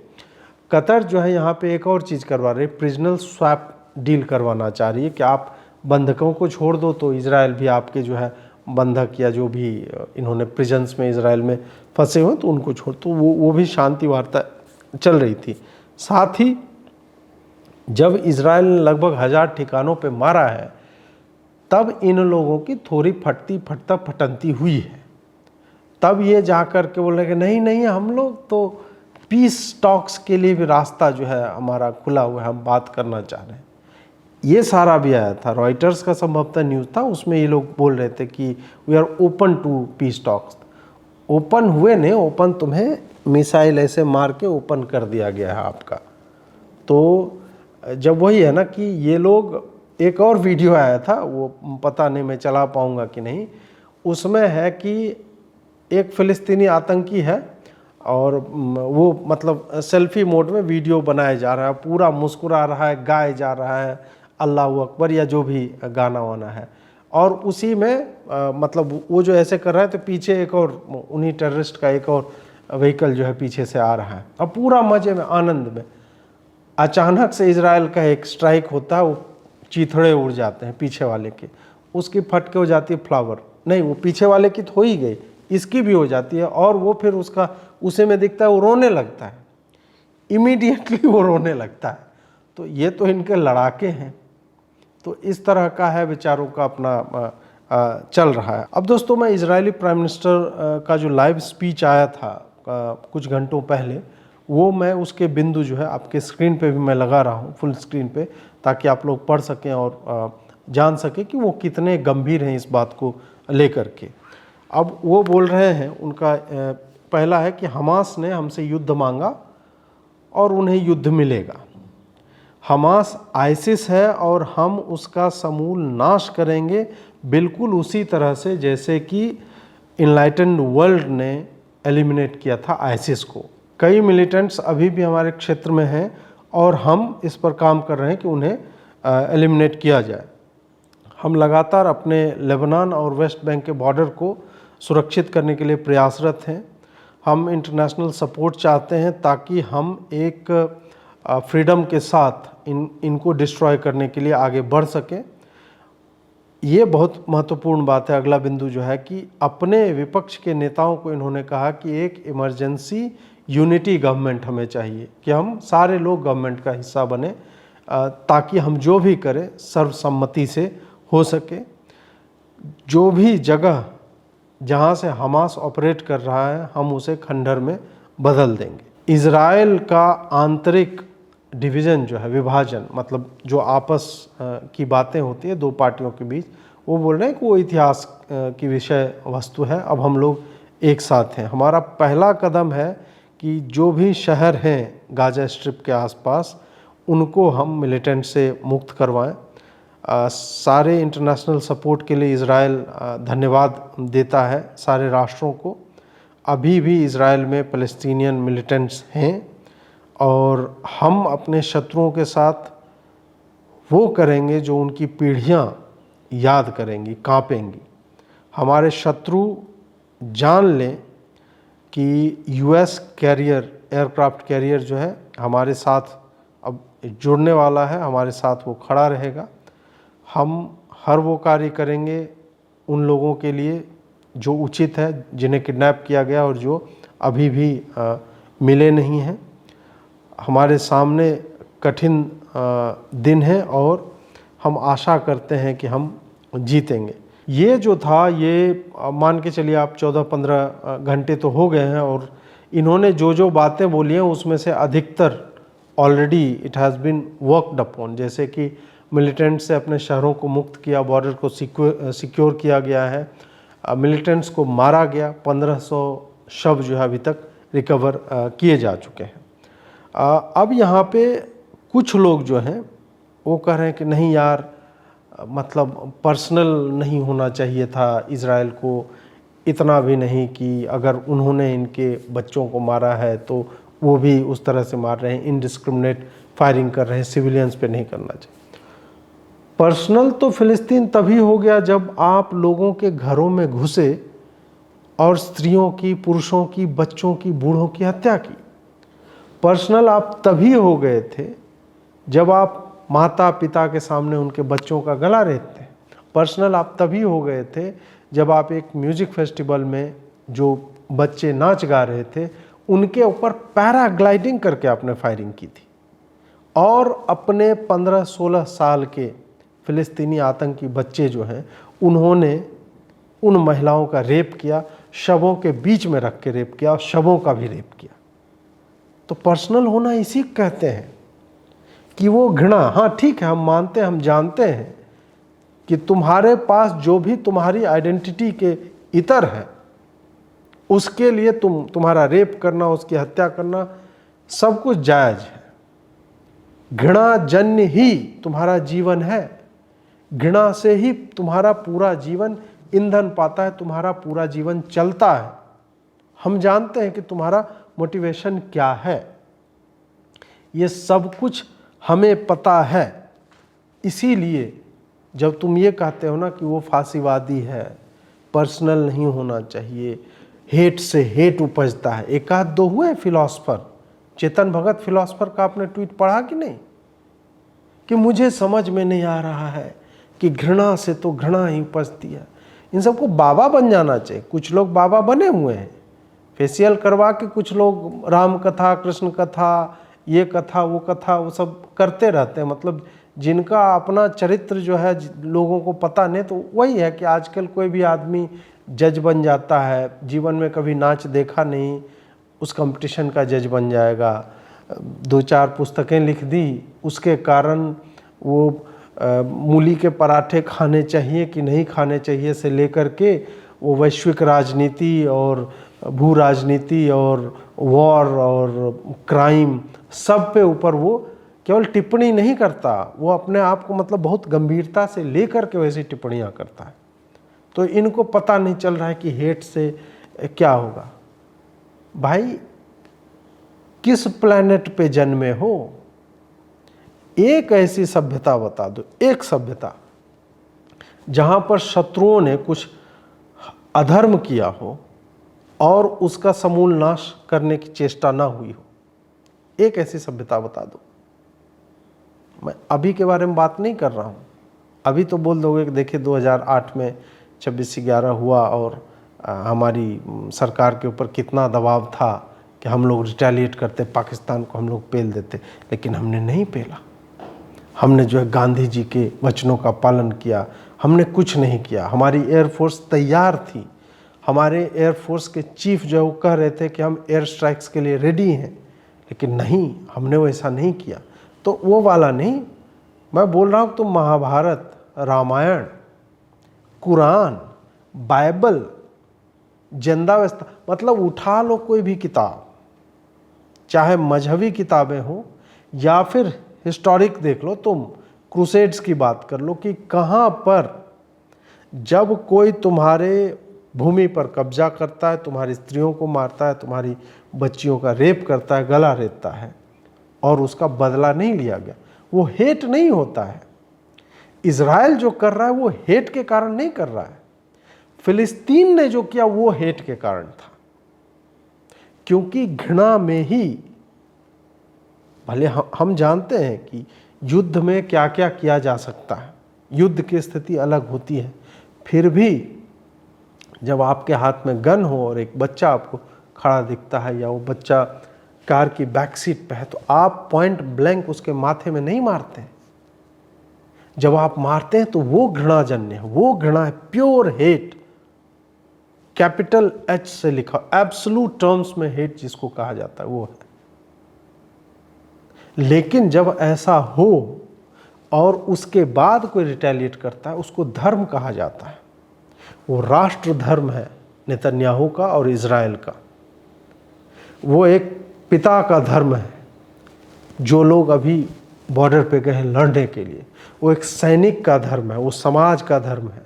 कतर जो है यहाँ पे एक और चीज़ करवा रही है, प्रिजनल स्वैप डील करवाना चाह रही है कि आप बंधकों को छोड़ दो तो इजराइल भी आपके जो है बंधक या जो भी इन्होंने प्रिजन्स में इजराइल में फंसे हुए तो उनको छोड़, तो वो भी शांति वार्ता चल रही थी। साथ ही जब इजराइल ने लगभग 1000 ठिकानों पे मारा है, तब इन लोगों की थोड़ी फटती हुई है। तब ये जा कर के बोल रहे कि नहीं नहीं, हम लोग तो पीस टॉक्स के लिए भी रास्ता जो है हमारा खुला हुआ है, हम बात करना चाह रहे हैं। ये सारा भी आया था, रॉयटर्स का संभवतः न्यूज़ था, उसमें ये लोग बोल रहे थे कि we are open to peace talks. Open हुए नहीं, ओपन तुम्हें मिसाइल ऐसे मार के ओपन कर दिया गया है आपका। तो जब वही है ना कि ये लोग, एक और वीडियो आया था, वो पता नहीं मैं चला पाऊँगा कि नहीं, उसमें है कि एक फ़िलिस्तीनी आतंकी है और वो मतलब सेल्फी मोड में वीडियो बनाया जा रहा है, पूरा मुस्कुरा रहा है, गाए जा रहा है अल्लाह अकबर या जो भी गाना वाना है, और उसी में मतलब वो जो ऐसे कर रहा है तो पीछे एक और उन्हीं टेररिस्ट का एक और व्हीकल जो है पीछे से आ रहा है, और पूरा मज़े में आनंद में। अचानक से इजराइल का एक स्ट्राइक होता है, वो चीथड़े उड़ जाते हैं पीछे वाले के, उसकी फटके हो जाती है फ्लावर, नहीं वो पीछे वाले की तो हो ही गई, इसकी भी हो जाती है, और वो फिर उसका उसे में दिखता है, वो रोने लगता है, इमीडिएटली वो रोने लगता है। तो ये तो इनके लड़ाके हैं। तो इस तरह का है बेचारों का अपना चल रहा है। अब दोस्तों, मैं इजरायली प्राइम मिनिस्टर का जो लाइव स्पीच आया था कुछ घंटों पहले, वो मैं उसके बिंदु जो है आपके स्क्रीन पे भी मैं लगा रहा हूँ, फुल स्क्रीन पे, ताकि आप लोग पढ़ सकें और जान सकें कि वो कितने गंभीर हैं इस बात को लेकर के। अब वो बोल रहे हैं, उनका पहला है कि हमास ने हमसे युद्ध मांगा और उन्हें युद्ध मिलेगा। हमास आइसिस है और हम उसका समूल नाश करेंगे, बिल्कुल उसी तरह से जैसे कि इनलाइटेंड वर्ल्ड ने एलिमिनेट किया था आइसिस को। कई मिलिटेंट्स अभी भी हमारे क्षेत्र में हैं और हम इस पर काम कर रहे हैं कि उन्हें एलिमिनेट किया जाए। हम लगातार अपने लेबनान और वेस्ट बैंक के बॉर्डर को सुरक्षित करने के लिए प्रयासरत हैं। हम इंटरनेशनल सपोर्ट चाहते हैं ताकि हम एक फ्रीडम के साथ इनको डिस्ट्रॉय करने के लिए आगे बढ़ सकें। ये बहुत महत्वपूर्ण बात है। अगला बिंदु जो है कि अपने विपक्ष के नेताओं को इन्होंने कहा कि एक इमरजेंसी यूनिटी गवर्नमेंट हमें चाहिए, कि हम सारे लोग गवर्नमेंट का हिस्सा बने ताकि हम जो भी करें सर्वसम्मति से हो सके। जो भी जगह जहाँ से हमास ऑपरेट कर रहा है हम उसे खंडहर में बदल देंगे। इज़राइल का आंतरिक डिवीज़न जो है, विभाजन, मतलब जो आपस की बातें होती है दो पार्टियों के बीच, वो बोल रहे हैं कि वो इतिहास की विषय वस्तु है, अब हम लोग एक साथ हैं। हमारा पहला कदम है कि जो भी शहर हैं गाजा स्ट्रिप के आसपास उनको हम मिलिटेंट से मुक्त करवाएं। सारे इंटरनेशनल सपोर्ट के लिए इज़राइल धन्यवाद देता है सारे राष्ट्रों को। अभी भी इज़राइल में फ़लस्तीनियन मिलिटेंट्स हैं और हम अपने शत्रुओं के साथ वो करेंगे जो उनकी पीढ़ियां याद करेंगी, कांपेंगी। हमारे शत्रु जान लें कि यूएस कैरियर, एयरक्राफ्ट कैरियर जो है हमारे साथ अब जुड़ने वाला है, हमारे साथ वो खड़ा रहेगा। हम हर वो कार्य करेंगे उन लोगों के लिए जो उचित है, जिन्हें किडनैप किया गया और जो अभी भी मिले नहीं हैं। हमारे सामने कठिन दिन है और हम आशा करते हैं कि हम जीतेंगे। ये जो था, ये मान के चलिए आप 14-15 घंटे तो हो गए हैं और इन्होंने जो जो बातें बोली हैं उसमें से अधिकतर already it has been worked upon. जैसे कि मिलिटेंट से अपने शहरों को मुक्त किया, बॉर्डर को सिक्योर किया गया है, मिलिटेंट्स को मारा गया, 1500 शव जो है अभी तक रिकवर किए जा चुके हैं। अब यहाँ पे कुछ लोग जो हैं वो कह रहे हैं कि नहीं यार, मतलब पर्सनल नहीं होना चाहिए था इज़राइल को, इतना भी नहीं कि अगर उन्होंने इनके बच्चों को मारा है तो वो भी उस तरह से मार रहे हैं, इनडिस्क्रिमिनेट फायरिंग कर रहे हैं, सिविलियंस पे नहीं करना चाहिए। पर्सनल तो फ़िलिस्तीन तभी हो गया जब आप लोगों के घरों में घुसे और स्त्रियों की, पुरुषों की, बच्चों की, बूढ़ों की हत्या की। पर्सनल आप तभी हो गए थे जब आप माता पिता के सामने उनके बच्चों का गला रेतते हैं। पर्सनल आप तभी हो गए थे जब आप एक म्यूजिक फेस्टिवल में जो बच्चे नाच गा रहे थे उनके ऊपर पैराग्लाइडिंग करके आपने फायरिंग की थी, और अपने 15-16 साल के फ़िलिस्तीनी आतंकी बच्चे जो हैं उन्होंने उन महिलाओं का रेप किया, शवों के बीच में रख के रेप किया और शवों का भी रेप किया। तो पर्सनल होना इसी कहते हैं कि वो घृणा, हाँ ठीक है, हम मानते हैं, हम जानते हैं कि तुम्हारे पास जो भी तुम्हारी आइडेंटिटी के इतर है उसके लिए तुम्हारा रेप करना, उसकी हत्या करना सब कुछ जायज़ है। घृणा जन्य ही तुम्हारा जीवन है, घृणा से ही तुम्हारा पूरा जीवन ईंधन पाता है, तुम्हारा पूरा जीवन चलता है। हम जानते हैं कि तुम्हारा मोटिवेशन क्या है, ये सब कुछ हमें पता है। इसीलिए जब तुम ये कहते हो ना कि वो फांसीवादी है, पर्सनल नहीं होना चाहिए, हेट से हेट उपजता है। एक आध दो हुए फिलॉसफर, चेतन भगत फिलॉसफर का आपने ट्वीट पढ़ा कि नहीं, कि मुझे समझ में नहीं आ रहा है कि घृणा से तो घृणा ही उपजती है। इन सबको बाबा बन जाना चाहिए। कुछ लोग बाबा बने हुए हैं, फेशियल करवा के कुछ लोग राम कथा, कृष्ण कथा, ये कथा, वो कथा, वो सब करते रहते हैं। मतलब जिनका अपना चरित्र जो है लोगों को पता नहीं, तो वही है कि आजकल कोई भी आदमी जज बन जाता है, जीवन में कभी नाच देखा नहीं, उस कंपटीशन का जज बन जाएगा। 2-4 पुस्तकें लिख दी, उसके कारण वो मूली के पराठे खाने चाहिए कि नहीं खाने चाहिए से लेकर के वो वैश्विक राजनीति और भू राजनीति और वॉर और क्राइम सब पे ऊपर वो केवल टिप्पणी नहीं करता, वो अपने आप को मतलब बहुत गंभीरता से लेकर के वैसी टिप्पणियां करता है। तो इनको पता नहीं चल रहा है कि हेट से क्या होगा। भाई किस प्लेनेट पे जन्मे हो, एक ऐसी सभ्यता बता दो, एक सभ्यता जहां पर शत्रुओं ने कुछ अधर्म किया हो और उसका समूल नाश करने की चेष्टा ना हुई हो। एक ऐसी सभ्यता बता दो। मैं अभी के बारे में बात नहीं कर रहा हूं। अभी तो बोल दोगे कि देखिए 2008 में 26/11 हुआ और हमारी सरकार के ऊपर कितना दबाव था कि हम लोग रिटेलिएट करते, पाकिस्तान को हम लोग पेल देते, लेकिन हमने नहीं पेला। हमने जो है गांधी जी के वचनों का पालन किया, हमने कुछ नहीं किया। हमारी एयरफोर्स तैयार थी, हमारे एयरफोर्स के चीफ जो है वो कह रहे थे कि हम एयर स्ट्राइक्स के लिए रेडी हैं, लेकिन नहीं, हमने वैसा नहीं किया। तो वो वाला नहीं, मैं बोल रहा हूँ तुम महाभारत, रामायण, कुरान, बाइबल, जिंदावस्था, मतलब उठा लो कोई भी किताब, चाहे मजहबी किताबें हो या फिर हिस्टोरिक देख लो, तुम क्रूसेड्स की बात कर लो कि कहाँ पर जब कोई तुम्हारे भूमि पर कब्जा करता है, तुम्हारी स्त्रियों को मारता है, तुम्हारी बच्चियों का रेप करता है, गला रेतता है और उसका बदला नहीं लिया गया, वो हेट नहीं होता है। इज़राइल जो कर रहा है वो हेट के कारण नहीं कर रहा है। फिलिस्तीन ने जो किया वो हेट के कारण था, क्योंकि घृणा में ही, भले हम जानते हैं कि युद्ध में क्या क्या किया जा सकता है, युद्ध की स्थिति अलग होती है, फिर भी जब आपके हाथ में गन हो और एक बच्चा आपको खड़ा दिखता है या वो बच्चा कार की बैक सीट पे है, तो आप पॉइंट ब्लैंक उसके माथे में नहीं मारते हैं। जब आप मारते हैं तो वो घृणाजन्य है, वो घृणा है, प्योर हेट, कैपिटल H से लिखा, एब्सोल्यूट टर्म्स में हेट जिसको कहा जाता है वो है। लेकिन जब ऐसा हो और उसके बाद कोई रिटेलिएट करता है उसको धर्म कहा जाता है। वो राष्ट्र धर्म है नेतन्याहू का और इज़राइल का। वो एक पिता का धर्म है। जो लोग अभी बॉर्डर पे गए हैं लड़ने के लिए, वो एक सैनिक का धर्म है, वो समाज का धर्म है,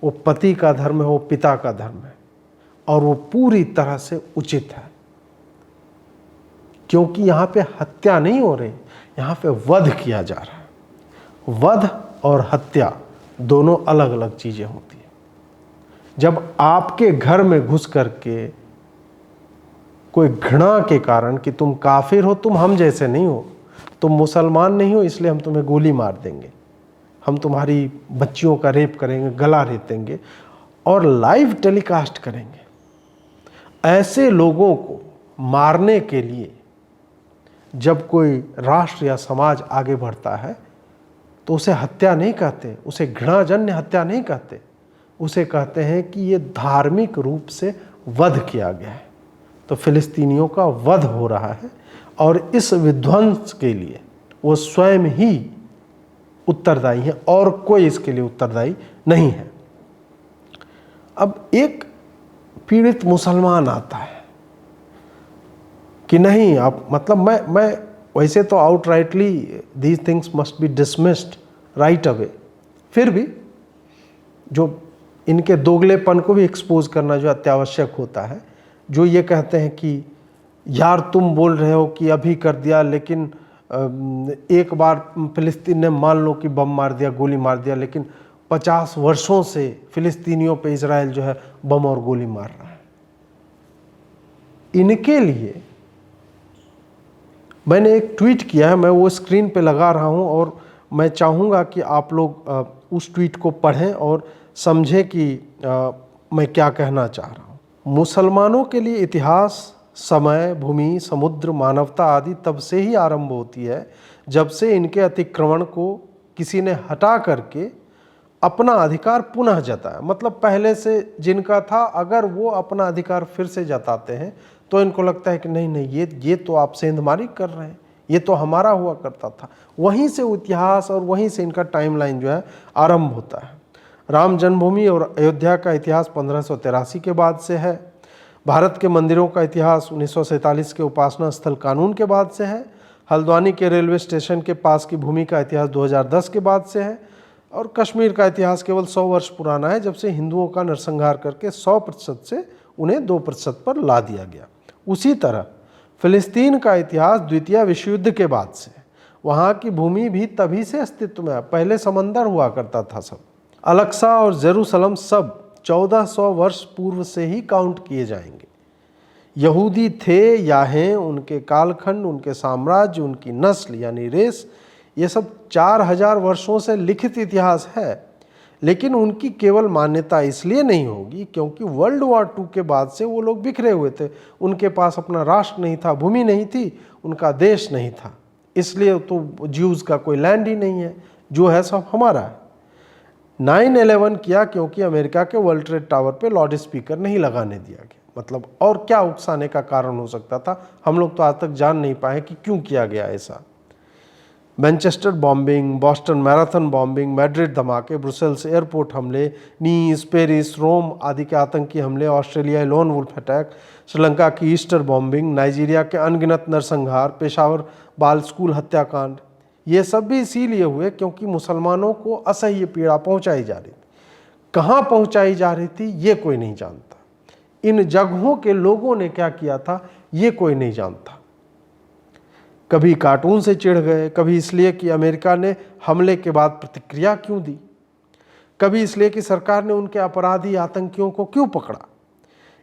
वो पति का धर्म है, वो पिता का धर्म है, और वो पूरी तरह से उचित है। क्योंकि यहाँ पे हत्या नहीं हो रही, यहाँ पे वध किया जा रहा है। वध और हत्या दोनों अलग अलग चीज़ें होती हैं। जब आपके घर में घुस करके कोई घृणा के कारण कि तुम काफिर हो, तुम हम जैसे नहीं हो, तुम मुसलमान नहीं हो, इसलिए हम तुम्हें गोली मार देंगे, हम तुम्हारी बच्चियों का रेप करेंगे, गला रेतेंगे और लाइव टेलीकास्ट करेंगे। ऐसे लोगों को मारने के लिए जब कोई राष्ट्र या समाज आगे बढ़ता है तो उसे हत्या नहीं कहते, उसे घृणाजन्य हत्या नहीं कहते, उसे कहते हैं कि ये धार्मिक रूप से वध किया गया है। तो फिलिस्तीनियों का वध हो रहा है और इस विध्वंस के लिए वो स्वयं ही उत्तरदायी है और कोई इसके लिए उत्तरदायी नहीं है। अब एक पीड़ित मुसलमान आता है कि नहीं, आप मतलब मैं वैसे तो outrightly these things must be dismissed right away, फिर भी जो इनके दोगलेपन को भी एक्सपोज करना जो अत्यावश्यक होता है, जो ये कहते हैं कि यार तुम बोल रहे हो कि अभी कर दिया, लेकिन एक बार फिलिस्तीन ने मान लो कि बम मार दिया, गोली मार दिया, लेकिन 50 वर्षों से फिलिस्तीनियों पे इजराइल जो है बम और गोली मार रहा है। इनके लिए मैंने एक ट्वीट किया है, मैं वो स्क्रीन पे लगा रहा हूँ और मैं चाहूँगा कि आप लोग उस ट्वीट को पढ़ें और समझें कि मैं क्या कहना चाह रहा हूँ। मुसलमानों के लिए इतिहास, समय, भूमि, समुद्र, मानवता आदि तब से ही आरंभ होती है जब से इनके अतिक्रमण को किसी ने हटा करके अपना अधिकार पुनः जताया। मतलब पहले से जिनका था, अगर वो अपना अधिकार फिर से जताते हैं तो इनको लगता है कि नहीं नहीं, ये तो आप सेंधमारी कर रहे हैं, ये तो हमारा हुआ करता था। वहीं से इतिहास और वहीं से इनका टाइमलाइन जो है आरंभ होता है। राम जन्मभूमि और अयोध्या का इतिहास 1583 के बाद से है। भारत के मंदिरों का इतिहास 1947 के उपासना स्थल कानून के बाद से है। हल्द्वानी के रेलवे स्टेशन के पास की भूमि का इतिहास 2010 के बाद से है। और कश्मीर का इतिहास केवल 100 वर्ष पुराना है, जब से हिंदुओं का नरसंहार करके 100% से उन्हें 2% पर ला दिया गया। उसी तरह फिलिस्तीन का इतिहास द्वितीय विश्व युद्ध के बाद से। वहाँ की भूमि भी तभी से अस्तित्व में है, पहले समंदर हुआ करता था सब। अलक्सा और जेरूसलम सब 1400 वर्ष पूर्व से ही काउंट किए जाएंगे। यहूदी थे या हैं, उनके कालखंड, उनके साम्राज्य, उनकी नस्ल यानी रेस, ये सब 4000 वर्षों से लिखित इतिहास है। लेकिन उनकी केवल मान्यता इसलिए नहीं होगी क्योंकि वर्ल्ड वॉर 2 के बाद से वो लोग बिखरे हुए थे, उनके पास अपना राष्ट्र नहीं था, भूमि नहीं थी, उनका देश नहीं था। इसलिए तो ज्यूज़ का कोई लैंड ही नहीं है, जो है सब हमारा है। 9/11 किया क्योंकि अमेरिका के वर्ल्ड ट्रेड टावर पे लाउड स्पीकर नहीं लगाने दिया गया। मतलब और क्या उकसाने का कारण हो सकता था, हम लोग तो आज तक जान नहीं पाए कि क्यों किया गया ऐसा। Manchester bombing, Boston marathon bombing, Madrid धमाके, ब्रुसेल्स एयरपोर्ट हमले, नीस, पेरिस, रोम आदि के आतंकी हमले, Australia lone wolf attack, Sri Lanka की ईस्टर बॉम्बिंग, नाइजीरिया के अनगिनत नरसंहार, पेशावर बाल स्कूल हत्याकांड, ये सब भी इसीलिए हुए क्योंकि मुसलमानों को असह्य पीड़ा पहुंचाई जा रही थी। कहाँ पहुंचाई जा रही थी ये कोई नहीं जानता। इन जगहों के लोगों ने क्या किया था ये कोई नहीं जानता। कभी कार्टून से चिढ़ गए, कभी इसलिए कि अमेरिका ने हमले के बाद प्रतिक्रिया क्यों दी, कभी इसलिए कि सरकार ने उनके अपराधी आतंकियों को क्यों पकड़ा।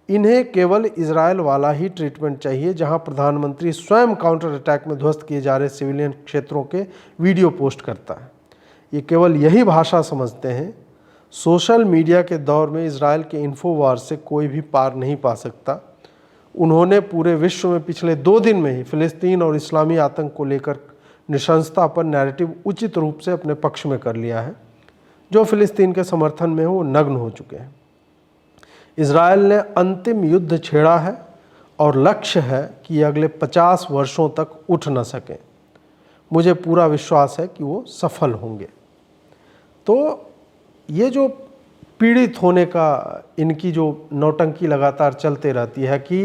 इन्हें केवल इजराइल वाला ही ट्रीटमेंट चाहिए जहां प्रधानमंत्री स्वयं काउंटर अटैक में ध्वस्त किए जा रहे सिविलियन क्षेत्रों के वीडियो पोस्ट करता है। ये केवल यही भाषा समझते हैं। सोशल मीडिया के दौर में इजराइल के इन्फोवार से कोई भी पार नहीं पा सकता। उन्होंने पूरे विश्व में पिछले 2 दिन में ही फिलिस्तीन और इस्लामी आतंक को लेकर नृशंसता पर नैरेटिव उचित रूप से अपने पक्ष में कर लिया है। जो फिलिस्तीन के समर्थन में हो वो नग्न हो चुके हैं। इजराइल ने अंतिम युद्ध छेड़ा है और लक्ष्य है कि अगले 50 वर्षों तक उठ न सकें। मुझे पूरा विश्वास है कि वो सफल होंगे। तो ये जो पीड़ित होने का इनकी जो नौटंकी लगातार चलते रहती है कि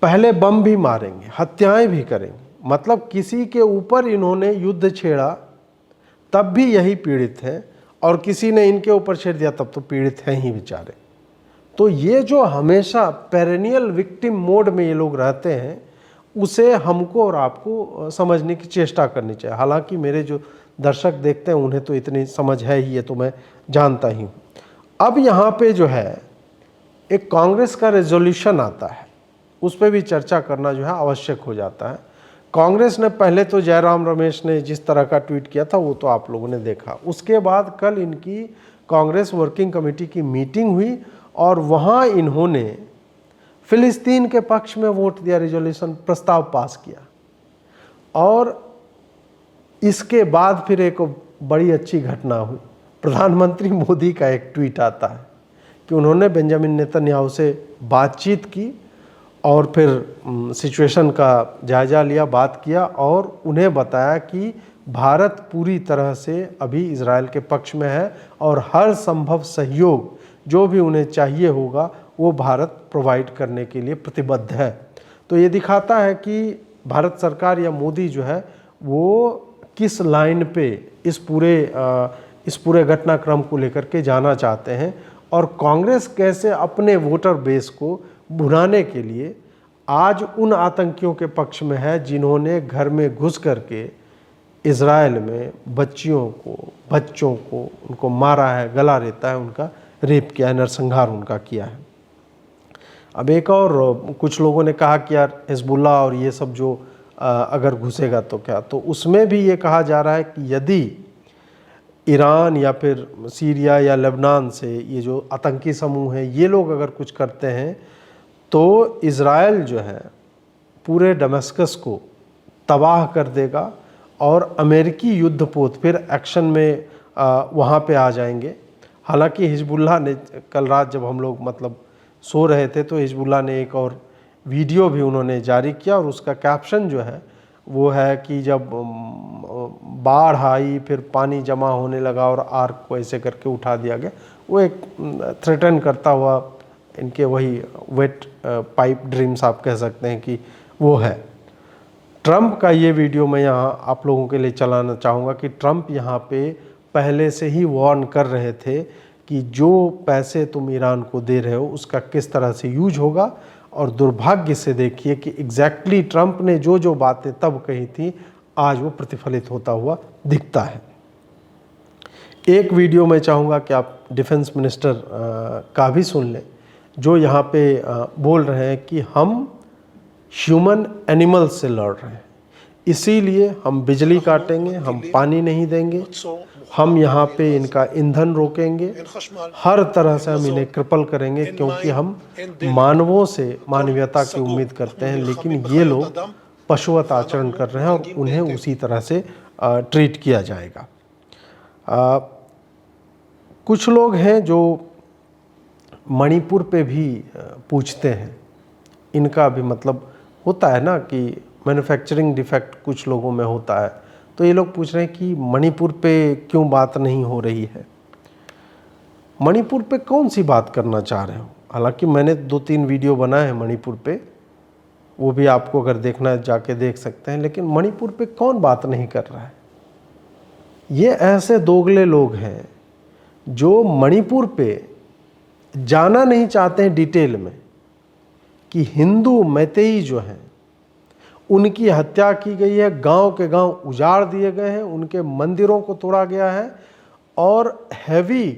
पहले बम भी मारेंगे, हत्याएं भी करेंगे, मतलब किसी के ऊपर इन्होंने युद्ध छेड़ा तब भी यही पीड़ित हैं, और किसी ने इनके ऊपर छेड़ दिया तब तो पीड़ित हैं ही बेचारे। तो ये जो हमेशा पेरेनियल विक्टिम मोड में ये लोग रहते हैं, उसे हमको और आपको समझने की चेष्टा करनी चाहिए। हालांकि मेरे जो दर्शक देखते हैं उन्हें तो इतनी समझ है ही, ये तो मैं जानता ही हूँ। अब यहाँ पे जो है एक कांग्रेस का रेजोल्यूशन आता है, उस पर भी चर्चा करना जो है आवश्यक हो जाता है। कांग्रेस ने पहले तो जयराम रमेश ने जिस तरह का ट्वीट किया था वो तो आप लोगों ने देखा। उसके बाद कल इनकी कांग्रेस वर्किंग कमेटी की मीटिंग हुई और वहाँ इन्होंने फिलिस्तीन के पक्ष में वोट दिया, रिजोल्यूशन प्रस्ताव पास किया। और इसके बाद फिर एक बड़ी अच्छी घटना हुई। प्रधानमंत्री मोदी का एक ट्वीट आता है कि उन्होंने बेंजामिन नेतन्याहू से बातचीत की और फिर सिचुएशन का जायज़ा लिया, बात किया और उन्हें बताया कि भारत पूरी तरह से अभी इजराइल के पक्ष में है और हर संभव सहयोग जो भी उन्हें चाहिए होगा वो भारत प्रोवाइड करने के लिए प्रतिबद्ध है। तो ये दिखाता है कि भारत सरकार या मोदी जो है वो किस लाइन पे इस पूरे घटनाक्रम को लेकर के जाना चाहते हैं, और कांग्रेस कैसे अपने वोटर बेस को भुनाने के लिए आज उन आतंकियों के पक्ष में है जिन्होंने घर में घुस करके इजराइल में बच्चों को उनको मारा है, गला रेता है, उनका रेप किया है, नरसंहार उनका किया है। अब एक और कुछ लोगों ने कहा कि यार हिजबुल्लाह और ये सब जो अगर घुसेगा तो क्या, तो उसमें भी ये कहा जा रहा है कि यदि ईरान या फिर सीरिया या लेबनान से ये जो आतंकी समूह हैं ये लोग अगर कुछ करते हैं तो इज़राइल जो है पूरे दमिश्क को तबाह कर देगा और अमेरिकी युद्धपोत फिर एक्शन में वहाँ पे आ जाएंगे। हालांकि हिजबुल्लाह ने कल रात जब हम लोग मतलब सो रहे थे तो हिजबुल्लाह ने एक और वीडियो भी उन्होंने जारी किया और उसका कैप्शन जो है वो है कि जब बाढ़ आई फिर पानी जमा होने लगा और आर्क को ऐसे करके उठा दिया गया, वो एक थ्रेटन करता हुआ इनके वही वेट पाइप ड्रीम्स आप कह सकते हैं कि वो है। ट्रंप का ये वीडियो मैं यहाँ आप लोगों के लिए चलाना चाहूँगा कि ट्रंप यहाँ पे पहले से ही वार्न कर रहे थे कि जो पैसे तुम ईरान को दे रहे हो उसका किस तरह से यूज होगा, और दुर्भाग्य से देखिए कि एग्जैक्टली ट्रंप ने जो बातें तब कही थी आज वो प्रतिफलित होता हुआ दिखता है। एक वीडियो मैं चाहूँगा कि आप डिफेंस मिनिस्टर का भी सुन लें, जो यहाँ पे बोल रहे हैं कि हम ह्यूमन एनिमल्स से लड़ रहे हैं, इसीलिए हम बिजली काटेंगे, हम पानी नहीं देंगे, हम यहाँ पे इनका ईंधन रोकेंगे, हर तरह से हम इन्हें क्रिपल करेंगे क्योंकि हम मानवों से मानवीयता की उम्मीद करते हैं, लेकिन ये लोग पशुवत आचरण कर रहे हैं और उन्हें उसी तरह से ट्रीट किया जाएगा। कुछ लोग हैं जो मणिपुर पे भी पूछते हैं, इनका भी मतलब होता है ना कि मैन्युफैक्चरिंग डिफेक्ट कुछ लोगों में होता है, तो ये लोग पूछ रहे हैं कि मणिपुर पे क्यों बात नहीं हो रही है। मणिपुर पे कौन सी बात करना चाह रहे हो? हालांकि मैंने 2-3 वीडियो बनाए हैं मणिपुर पे, वो भी आपको अगर देखना है जाके देख सकते हैं, लेकिन मणिपुर पे कौन बात नहीं कर रहा है? ये ऐसे दोगले लोग हैं जो मणिपुर पे जाना नहीं चाहते हैं डिटेल में कि हिंदू मैतेई जो हैं उनकी हत्या की गई है, गांव के गांव उजाड़ दिए गए हैं, उनके मंदिरों को तोड़ा गया है और हैवी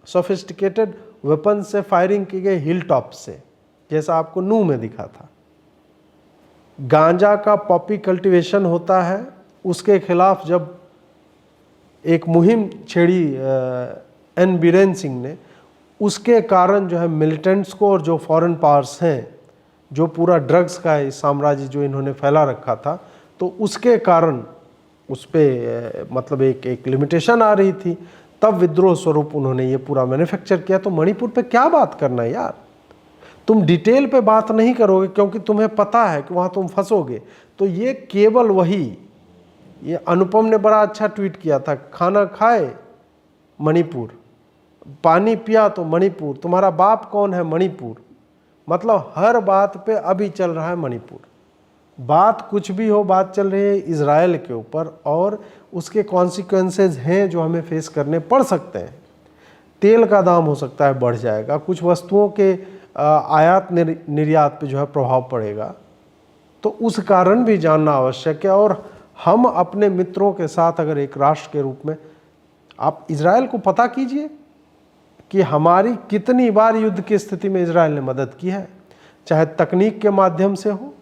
सोफिस्टिकेटेड वेपन से फायरिंग की गई हिल टॉप से, जैसा आपको नूह में दिखा था। गांजा का पॉपी कल्टीवेशन होता है, उसके खिलाफ जब एक मुहिम छेड़ी एन बीरेन सिंह ने, उसके कारण जो है मिलिटेंट्स को और जो फॉरेन पावर्स हैं, जो पूरा ड्रग्स का साम्राज्य जो इन्होंने फैला रखा था, तो उसके कारण उस पर मतलब एक लिमिटेशन आ रही थी, तब विद्रोह स्वरूप उन्होंने ये पूरा मैन्युफैक्चर किया। तो मणिपुर पे क्या बात करना है यार, तुम डिटेल पे बात नहीं करोगे क्योंकि तुम्हें पता है कि वहाँ तुम फंसोगे। तो ये केवल वही ये अनुपम ने बड़ा अच्छा ट्वीट किया था, खाना खाए मणिपुर, पानी पिया तो मणिपुर, तुम्हारा बाप कौन है मणिपुर। मतलब हर बात पे अभी चल रहा है मणिपुर। बात कुछ भी हो, बात चल रही है इजराइल के ऊपर और उसके कॉन्सिक्वेंसेस हैं जो हमें फेस करने पड़ सकते हैं। तेल का दाम हो सकता है बढ़ जाएगा, कुछ वस्तुओं के आयात निर्यात पे जो है प्रभाव पड़ेगा, तो उस कारण भी जानना आवश्यक है। और हम अपने मित्रों के साथ अगर एक राष्ट्र के रूप में, आप इजराइल को पता कीजिए कि हमारी कितनी बार युद्ध की स्थिति में इजराइल ने मदद की है, चाहे तकनीक के माध्यम से हो,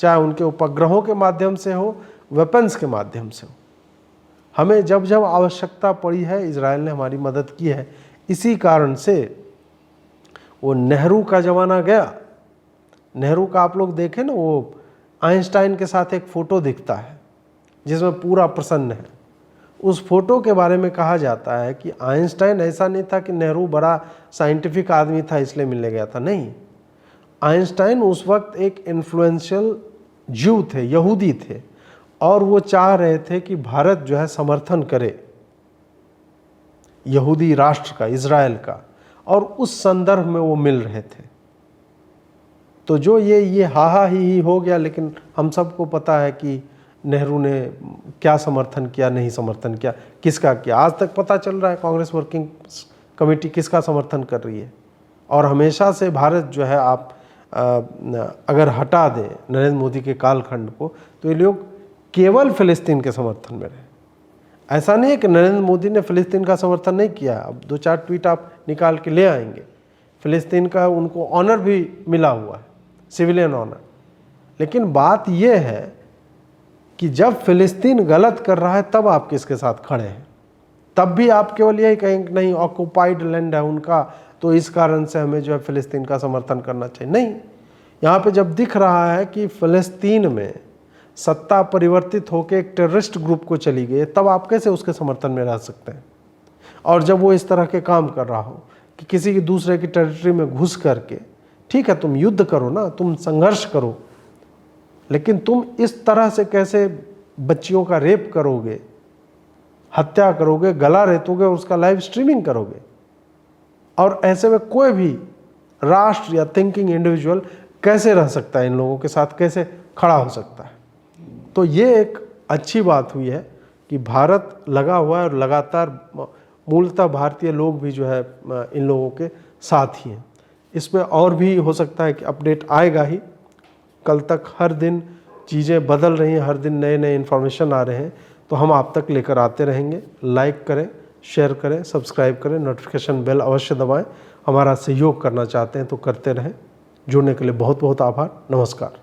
चाहे उनके उपग्रहों के माध्यम से हो, वेपन्स के माध्यम से हो। हमें जब जब आवश्यकता पड़ी है इजराइल ने हमारी मदद की है। इसी कारण से वो नेहरू का ज़माना गया, नेहरू का आप लोग देखें ना, वो आइंस्टाइन के साथ एक फ़ोटो दिखता है जिसमें पूरा प्रसन्न है। उस फोटो के बारे में कहा जाता है कि आइंस्टाइन ऐसा नहीं था कि नेहरू बड़ा साइंटिफिक आदमी था इसलिए मिलने गया था, नहीं। आइंस्टाइन उस वक्त एक इन्फ्लुएंशियल ज्यू थे, यहूदी थे, और वो चाह रहे थे कि भारत जो है समर्थन करे यहूदी राष्ट्र का, इजराइल का, और उस संदर्भ में वो मिल रहे थे। तो जो ये हा ही हो गया, लेकिन हम सबको पता है कि नेहरू ने क्या समर्थन किया, नहीं समर्थन किया, किसका किया, आज तक पता चल रहा है कांग्रेस वर्किंग कमेटी किसका समर्थन कर रही है। और हमेशा से भारत जो है, आप अगर हटा दें नरेंद्र मोदी के कालखंड को, तो ये लोग केवल फ़िलिस्तीन के समर्थन में रहे। ऐसा नहीं है कि नरेंद्र मोदी ने फ़िलिस्तीन का समर्थन नहीं किया। अब 2-4 ट्वीट आप निकाल के ले आएंगे, फ़िलिस्तीन का उनको ऑनर भी मिला हुआ है, सिविलियन ऑनर। लेकिन बात यह है कि जब फ़िलिस्तीन गलत कर रहा है तब आप किसके साथ खड़े हैं। तब भी आप केवल यही कहेंगे नहीं, ऑक्युपाइड लैंड है उनका, तो इस कारण से हमें जो है फ़िलिस्तीन का समर्थन करना चाहिए। नहीं, यहाँ पे जब दिख रहा है कि फ़िलिस्तीन में सत्ता परिवर्तित होकर एक टेररिस्ट ग्रुप को चली गई, तब आप कैसे उसके समर्थन में रह सकते हैं। और जब वो इस तरह के काम कर रहा हो कि किसी की दूसरे की टेरिटरी में घुस करके, ठीक है तुम युद्ध करो ना, तुम संघर्ष करो, लेकिन तुम इस तरह से कैसे बच्चियों का रेप करोगे, हत्या करोगे, गला रेतोगे और उसका लाइव स्ट्रीमिंग करोगे। और ऐसे में कोई भी राष्ट्र या थिंकिंग इंडिविजुअल कैसे रह सकता है, इन लोगों के साथ कैसे खड़ा हो सकता है। तो ये एक अच्छी बात हुई है कि भारत लगा हुआ है और लगातार मूलतः भारतीय लोग भी जो है इन लोगों के साथ ही हैं। इसमें और भी हो सकता है कि अपडेट आएगा ही। कल तक हर दिन चीज़ें बदल रही हैं, हर दिन नए नए इन्फॉर्मेशन आ रहे हैं, तो हम आप तक लेकर आते रहेंगे। लाइक करें, शेयर करें, सब्सक्राइब करें, नोटिफिकेशन बेल अवश्य दबाएं। हमारा सहयोग करना चाहते हैं तो करते रहें। जुड़ने के लिए बहुत बहुत आभार। नमस्कार।